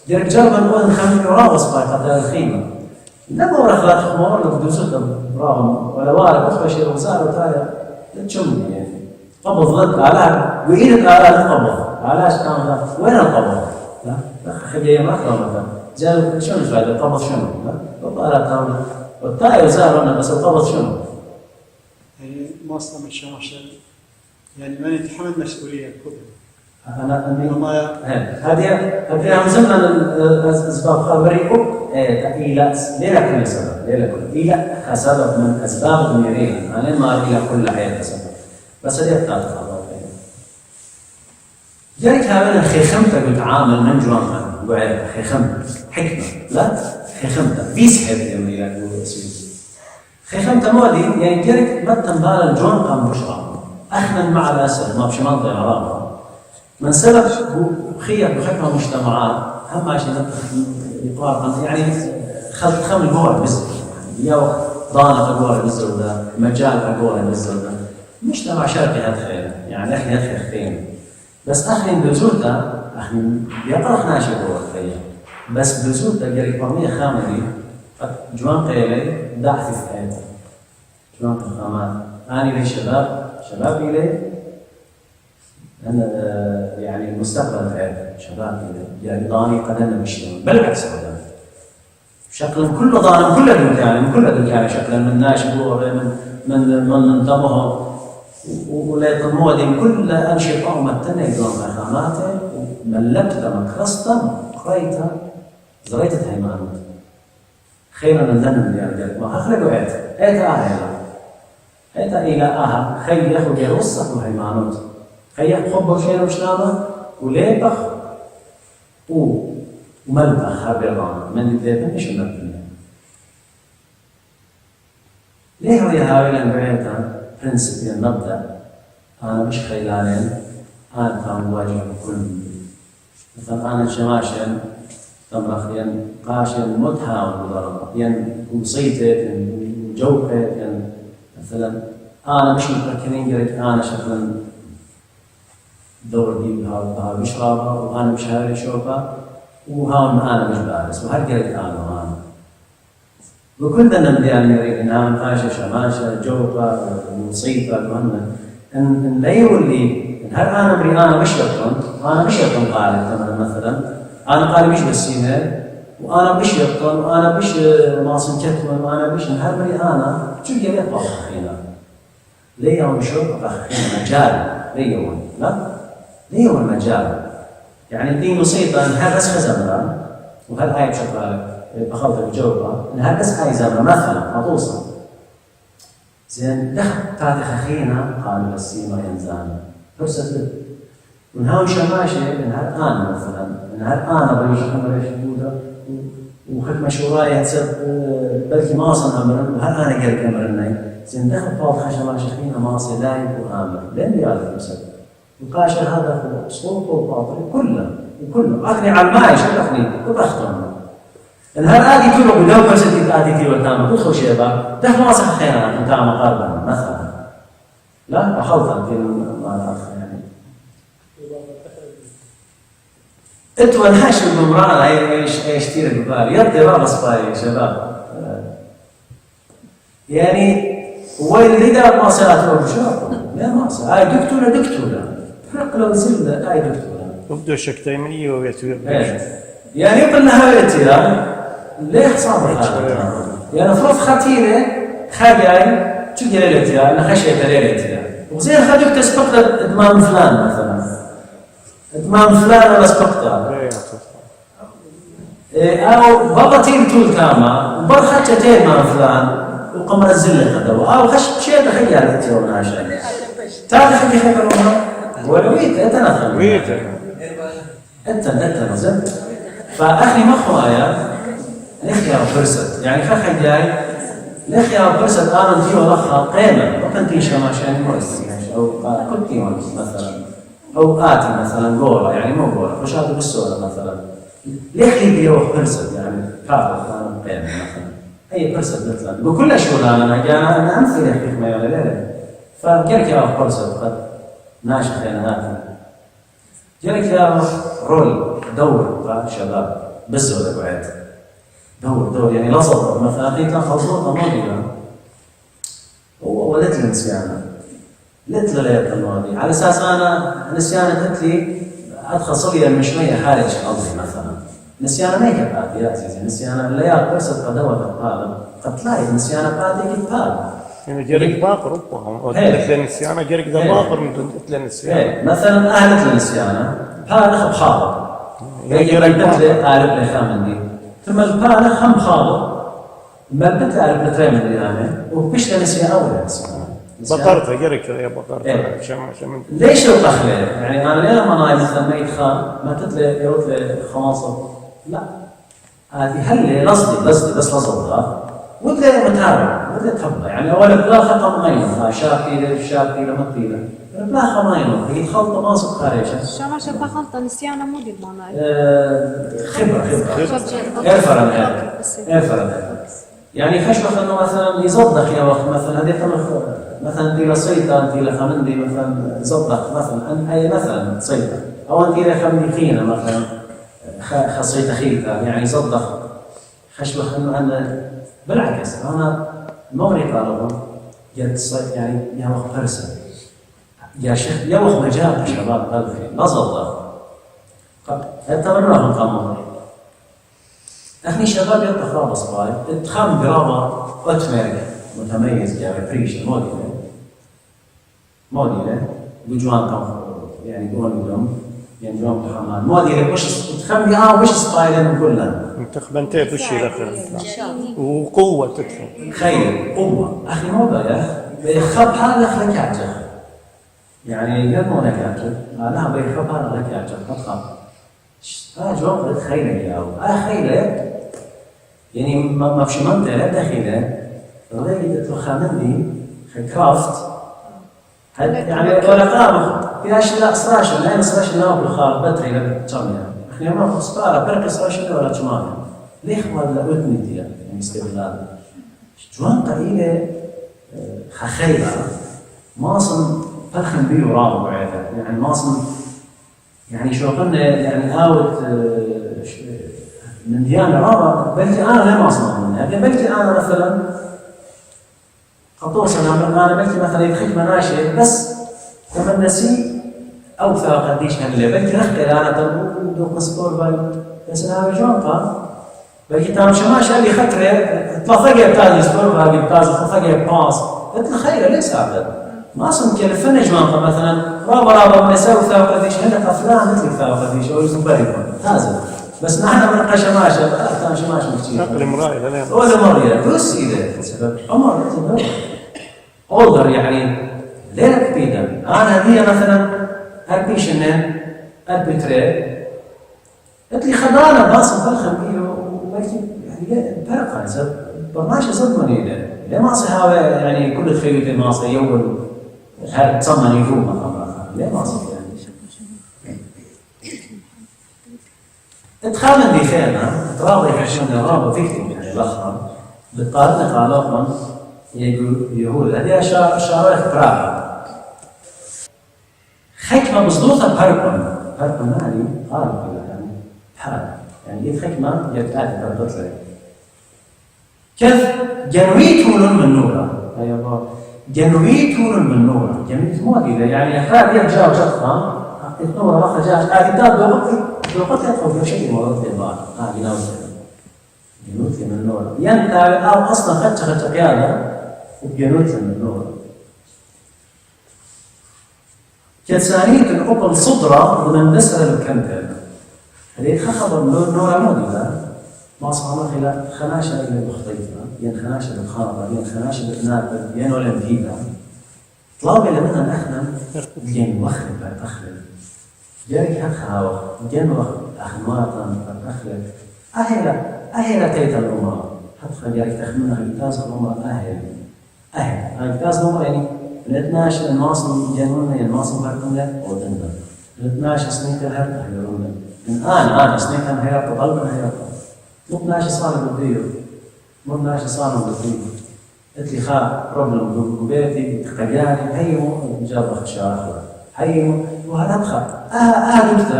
ديرك جربا نقول نخلي يراوس قد الخيمة لما ورخ لا تخمر لك دوسك براهم ولا وارك أخوة شيء وزار وتايا تشم يعني قبض ضد على وإيدك على القبض علاش كان وين القبض؟ لا خليه ما مثلا جاب شنو الفائدة القبض شنو؟ لا وقال كان والتايا وزار بس القبض شنو؟ يعني مواصلة مش يعني من يتحمل مسؤولية كلها هذه همزنا الأسباب خبري إلى ليلة كل سبب إلى سبب من أسباب الميرين أنا ما إلى كل حياة سبب بس هذه بتاعت خبر جارك هذا خيخمتك بتعامل من جوانها وعيد خيخمت حكمة لا خيخمتك بيس حيث يمري لك خيخمتك مودي يعني جارك ما تنبال الجوان قام بشرع أخنا مع الأسر ما بشي منطقة عرابة من سبب خير بحكم مجتمعات أهم شيء يقارن يعني خمل جوه البزر يا ضانة جوه البزر ده مجال جوه البزر ده مجتمع شرقي هالخير يعني إحنا هالخير خير بس أخي بزوجته أخي يقرأ ناشي جوه الخير بس بزوجته جري قومية خامري جوان قيلي دعتي في حياته جوان خامات أنا لي شباب إلي أنا يعني المستقبل تعرف شباب يعني ضاني قدنا مشيون بالعكس هذا شكل كله ضاني كل دول يعني كل دول يعني شكلا من ناشب من طبعه ولا يطمودين كل أنشطة ومتنا يدون خاماته ملبت مكرستا قريتها زريتها هيمانوت خيرا الذنب يعني ما أخرجوا هيتا إلى آها خير ياخذ يرصك وهيمانوت خيّ خبّر شيء وشنامه وليبخ وملبخ هابيران من ذي مش مبني ليه هو يهاوي لنبعيتها برنسبي المبدأ أنا مش خيلانين أنا كان واجب كل مثلا أنا شماشين تمرخ ين قاشين متهاون بضربة ين وصيتت ين جوقت ين مثلا أنا مش متمكنين قريت أنا شكلا دور دي بها بشربها وأنا مش هاي شوفها وهون أنا مش بارس وهالقريت أنا وكل ذا نمدي إنها قاشة شماشة جوقة وصيفة وهن إن لا يولي إن هل أنا بري أنا مش يطن قالت مثلا أنا قال مش بسينة وأنا مش يطن وأنا مش ماصن كتمن وأنا مش إن هل بري أنا شو قريت بخينا ليه يوم شوف بخينا مجال ليه يوم لا ليه هو المجال يعني دي بسيطة إن هل بس خزمرة وهل هاي بشكل بخلطة بجوبة إن هل بس هاي زمرة مثلا مطوصة زين دخل تعطي خخينا قالوا بسيمة ينزانا فرصة وإن هاو شماشي إن هل أنا مثلا إن هل أنا بريش كمرة شدودة وحكمة شورايا تصير بلكي ما أصلا أمرا وهل أنا قال كمرناي زين دخل طاطخة شماشي خينا ماصي دايم وآمر لين بيالك مسك القاشر هذا هو صوت وباطل كله أخني على الماء شو أخني وبختم الهر آدي كله بدو برسل آدي كيلو تام تدخل شيبا ده ما صح خيرا أنت مقاربا مثلا لا أخلطا في ما يعني أنت والحاش الممرأة إيش تير البال يبدي رابص باي شباب يعني وين اللي دار ما صارت له بشرط لا ما صار هاي دكتورة حق لو زلنا هاي دكتورة يبدو شكتين من يويتوير يعني يقول لها هاي ليه صابر هذا؟ يعني فرض خطيرة خاجاي شو دليلتها؟ أنا خشيت دليلتها وزين خدوك تسبق إدمان فلان مثلا إدمان فلان ولا سبقتها أو بابا تيم تول كاما وبرخة تين مع فلان وقمر الزلة خدوا أو خش شيء تخيل أنت ولا شيء تعرف حكي خبرهم ولا ويت أنت نخل ويت أنت نزل فأخي مخوايا نخيار فرصة يعني خخي جاي ليش يا برسد أنا تي ورخا قيمة وكنتي شماشين مرس أو كنتي مثلا أو آتي مثلا جورا يعني مو جورا مش هذا بالسورة مثلا ليش يبيعوا برسد يعني كافر كان قيمة مثلا أي برسد مثلا بكل شغلانة أنا أمثل يحكي ما ولا لا فجرك يا برسد قد ناشخ يعني هاتي جرك يا رول دور شباب بالسورة بعد دور يعني لصق مثلا هيك خلصوطة ماضية ولت لي نسيانة لت ليلة الماضي على أساس أنا نسيانة قلت لي أدخل صغيرة من شوية خارج قلبي مثلا نسيانة ما يكفي يا عزيزي نسيانة الليال برسد قدوة هذا قد تلاقي نسيانة قادة كتاب يعني جرك باقر قلت للنسيانة جرك ذا باقر من قلت للنسيانة مثلا أهلت للنسيانة هذا بخاطر يجي رجعت لي قارب لي خامندي ثم البالغ هم خاضر ملبت على البترين من الإمامة وبيش لنسيان أول نسيان بقرتها جرك يا بقرتها شمع ليش لو تخلي يعني أنا ليه لما أنا مثلا ما يتخان ما تتلي يروت لي خواصر لا هذه هل قصدي بس لصدها وده متابع وده تبع يعني أولا بلا خطأ مغير شاب كيلو مطيلة بلا خماينه هي خلطة ماسك خارجة شما شبه خلطة نسيانة مو دي المعنى خبرة إرفرن يعني خشبة أنه مثلا يصدق يا وقت مثلا هذه مثلا دي لصيدة أنت لخمندي مثلا يصدق مثلا أي مثلا صيدة أو أنت لخمندي خينة مثلا خصيدة خيطة يعني يصدق خشبة أنه أنا بالعكس أنا موري طالبهم يعني يا وقت فرسة يا شيخ يا وقت مجال شباب قلبي لا صدق اتبرعهم قاموا اخني شباب يطلع صباي اتخام دراما اتمرك متميز يعني بريش موديله بجوان كم يعني جوان يعني جوان محمد موديله وش اتخام يا وش سبايلن كلها منتخبنتي بشي الاخر وقوه تدخل خير قوه اخي مو بيخب هذا خلكاته يعني قد مو نكاته لا بيخب هذا خلكاته اتخاب جواب خيله يا خيله يعني ما فيش منطقة داخله غير تخمندي كرافت يعني ولا قام في اشياء صراش لا صراش لا بالخار بتري لا تشميا احنا ما صار برك صراش ولا تشمانه ليه ولا ودني دي يعني استغلال جوان قليله خيله ماصن فخم بيه وراه يعني ماصن يعني شو قلنا يعني اوت من ديانة رابع بلكي أنا لا أصنع منها بلكي أنا مثلا قطوس أنا بلكي مثلا يدخل مناشئ بس كمان نسي أو ثاق قديش هنلي بلكي رخي أنا تبدو مسكور باي بس أنا جونقا بلكي تام شماش اللي خطرة تلفقي بتاعي سكور باي بتاعي تلفقي باص تخيل ليس هذا ما أصلا كلفنا جوانقا مثلا رابع مساوي ثاق قديش هنا فلان مثل ثاق قديش أو يزبريكم هذا بس نحن من قشماشة كان شماشة كثير. نقل مرأي لا. ولا مرة بس إذا سبب عمر أولدر يعني ليه بيدا أنا هذه مثلا أربيشنن أربيتري قلت لي خدانا باص بالخم وبلكي يعني فرق عن سب برناش صدمني له ليه ما صحابة يعني كل خيوط ما صي يوم هل تصمن يفوق ما ليه ما صي اتخامن دي خيرنا تراضي حشون رابط فيكتم يعني الأخرى بالطارق على أخرى يقول هذه شارع براغة حكمة مصدوطة بهرقا يعني قارب يعني حال يعني إيه حكمة يتعاد تربط كيف جنويتون من نورا أيوة جنويتون من نورا جنويت موديلة يعني أخرى يرجع وشطها النور رخى جاء كتاب لوقت يدخل في شيء مرض البعض جنوت من النور ينتهي أو أصلا خدش قيادة وجنوت من النور كثانية الأبل صدرة من النسر الكنتر هذه خخبر النور موديلة ما صار خلال خناشة إلى مختلفة ين خناشة بالخارطة ين خناشة بالنابل ين ولا مهيبة طلاب اللي منها نحن ين وخرب أخرب جاي أخاوة جن أخماطا أخلق أهلا تيت الأمراء هتخلي يعني تخمنها الكاس هم أهل الكاس هم يعني ال 12 الماصم جنون الماصم بركم له ودنا ال 12 سنين كهرب هيرون الآن سنين هيرب قلبنا هيرب مو 12 صار بديو مو 12 صار بديو قلت لي خا بروبلم ببيتي خجالي هي مو جاب شاخر هي وهذا خا قلت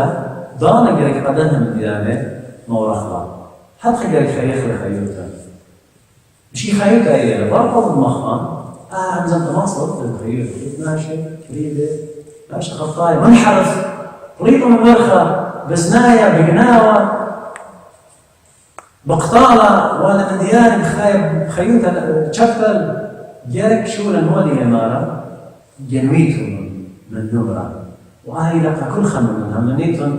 دانا قريك قدنها من ديانه مورخلا حد خجالي خيوتا مشي خيوتا إيه برضه المخان أنزل تواصل بالخيوط 12 كريدة ماشي خطايا منحرف طريقة مبرخة بزناية بقناوة بقطالة ولا من دياني بخيوتا تشفل جارك شولا مولي يمارا جنويتهم من نمرة وهي لك كل خمنا منيتهم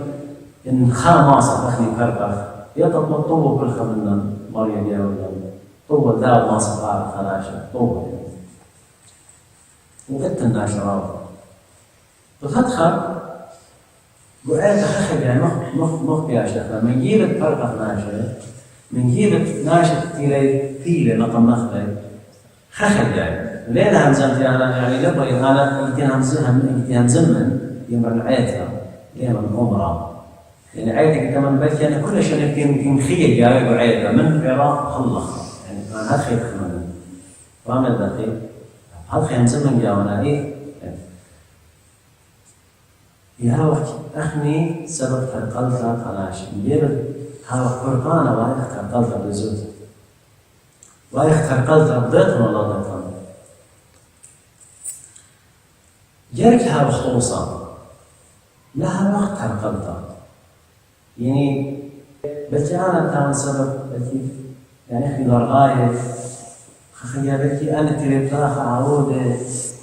إن خاماسة أخني كربخ يطلب طوب كل خمنا مريم يا ولد طوب داو ما صفار خلاشة طوب وقت الناشرات تدخل وقعت أخذ يعني مخ بياش دخل من جيبت فرقة ناشرة من جيبت ناشرة تيلة نقم مخلي خخل يعني ليه همزمت يعني لبغي أنا يمكن همزمن يمر عيتها يمر عمرها يعني عيتك كمان بيت يعني كل شيء يمكن خيل جاي وعيتها من عراق خلص يعني أنا هذا خيل خمن فاهم الدقيق هذا خيل همزمن جاونا إيه يا وقت أخني سبب ترقلتها خلاش جيبت هذا فرقانة وايخ ترقلتها بزود وايخ ترقلتها بضيطن ولا ضيطن جارك هذا خصوصا لها وقت ترقلتها يعني بس أنا كان سبب يعني أخي لرغاية خليها بكي أنا تريبتاها عودة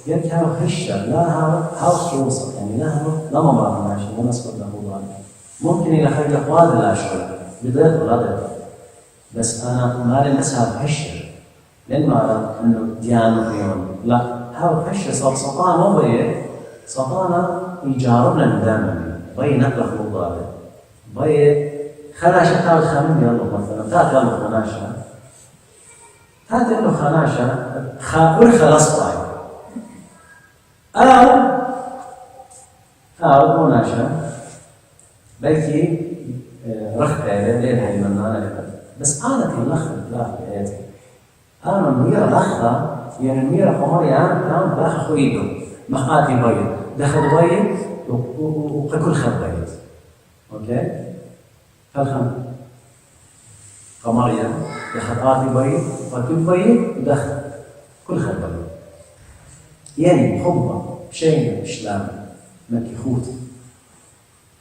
يبكي هذا خشة لا هذا خصوصا يعني لا ممرض ماشي ولا نسبة له ذلك ممكن إلى خلي أخوات لا شغل بدأت ولا بس أنا مالي نسها بخشة لأن ما إنه ديانة فيهم لا هذا خشة صار سطان مو بيه سطانة يجاربنا دائما بيه نقلق وضعه بيه خناشة تاو خمين يلا مثلا تاو يلا خناشة تاو إنه خناشة خلاص طاي أو مناشة بلكي رخبة لين هاي منانا بس أنا تلخبط لا في حياتي أنا الميرة لخبة يعني الميرة قمري أنا باخ خويدو مخاتي بيض دخل بيض وكل خد بيض أوكي فالخم قمري دخل آتي بيض وكل بيض ودخل كل خد بيض يعني حبه شيء إسلام مكي خوت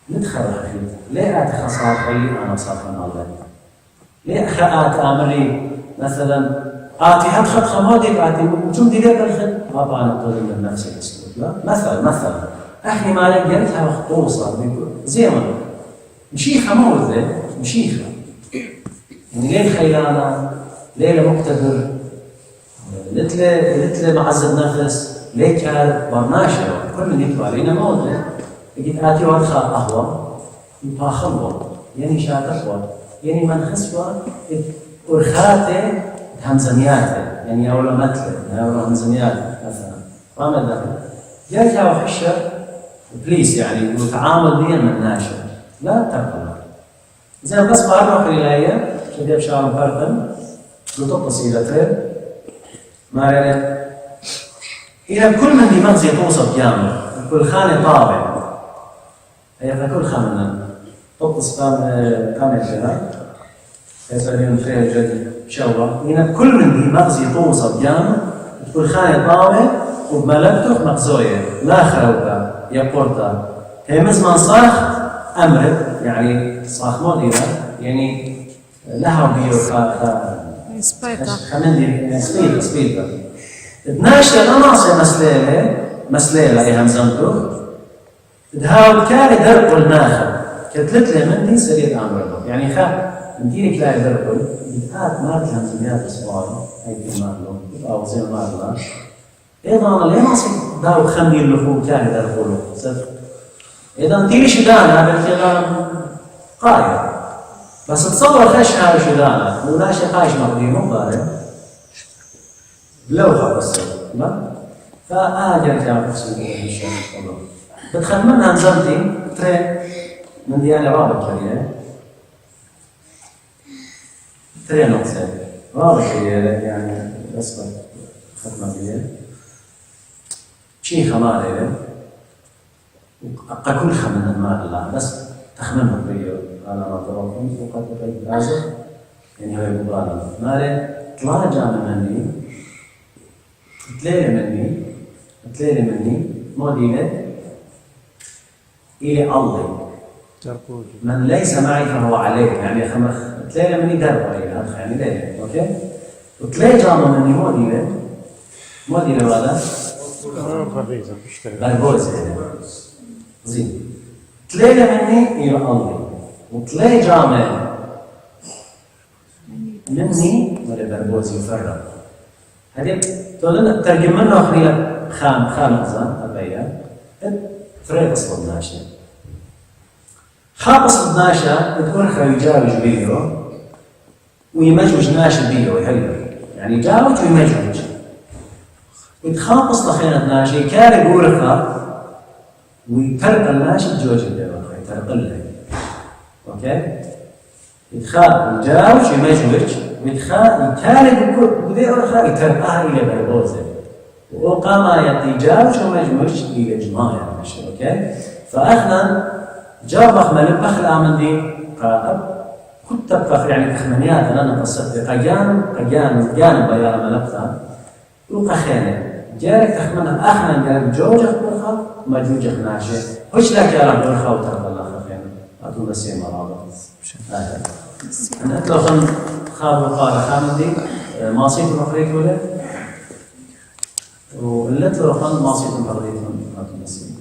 ندخل أخيط ليه أتخصص أي أنا صافن الله ليه أخاءات أمري مثلا آتي هاد خد خمادك آتي وشم دي ليه بالخد ما بعنا تقول من نفس الأسلوب لا مثلا أخي مالك جرتها خطوصة زيما مشي خمود ذي مشيخة يعني ليه خيلانة ليه مقتدر لتلي معزز نفس ليه كان برناشة كل من يطلع علينا موضة يجي آتي وادخل قهوة يبقى خلوة يعني شاتخوة يعني من خسوة أرخاته همزمياته يعني أولا مثل أولا همزمياته مثلا فاهم الدخل جاء كاو حشة بليس يعني وتعامل بيا من ناشر لا ترقل زي بس بأروح الآية شديد شعر فرقا لتتصيلتين ما يعني إذا كل من دماغ زي توصف جامع كل خانة طابع هي فكل خانة تقص كامل الجنة يسألين خير الجديد شوى إذا كل من دماغ زي توصف جامع كل خانة طابع وبملكته مقزوية لا خروبة يقورتا هي مثل من صاخ أمرد يعني صاخ موديرة يعني لها بيو خمندي سبيتا 12 عناصر مسليلة أي همزمتو تهاول كاري درقل ناخر كتلت له مني سريع أمره يعني خا نديني كلاي درقل بتقات مارك همزميات أسبوعي أي في مارلو أو زي مارلا إذا أنا ليه ناصر داو خمني اللفو كاري درقلو صدق إذا نديني شدانا بالكلام قاية بس تصور خش هاي شذانك وناشي قايش مقديمه قال لوحة بس ما فآجر جاب أقسم بالله إن شاء الله بتخاف منها نزلتي ترين من ديالي رابط كريه ترين نقصد رابط كريه يعني أصبر ختمة كريه شي خمارة أقل خمن الماء الله بس تخمن كريه على ما تروحون وقد تقيد لازم يعني هو مبالغة مالي طلع جامع مني تليلي مني موديلة إلى الله من ليس معي فهو عليه يعني خمخ تليلي مني دربة يعني ليلة أوكي وتلي جامع مني موديلة هذا بربوز زين تليلي مني إلى الله وتلي جامع مني ولا بربوز يفرق هذه تقولون ترجم منه أخرية خامزة أبيا فريق أصل 12 حاق أصل 12 تكون خيجاوج بيو ويمجوج ناشر بيو يحلو يعني يجاوج ويمجوج ويتخاق أصل خينا 12 يكاري بورقة ويترق الناشر جوج البيو يترق له أوكي يتخاق يجاوج ويمجوج يكاري بورقة يترقها إلى بربوزة وقام يتجاوز ومجموش إلى جماعة ماشي أوكي فأخنا جاب أخمل بخل آمن دي قاب كنت بخل يعني تخمنيات أنا قصدت قجان بيانا ملقتها وقخينة جارك تخمنها أخنا جارك جوجة برخة مجوجة ناشي وش لك يا رب برخة وترك الله خفين أتو نسي مرابط أنا لو خاب وقال خامن دي ماصيت مخريك ولا واللي تلو خان ماصيت مخريك ما تنسي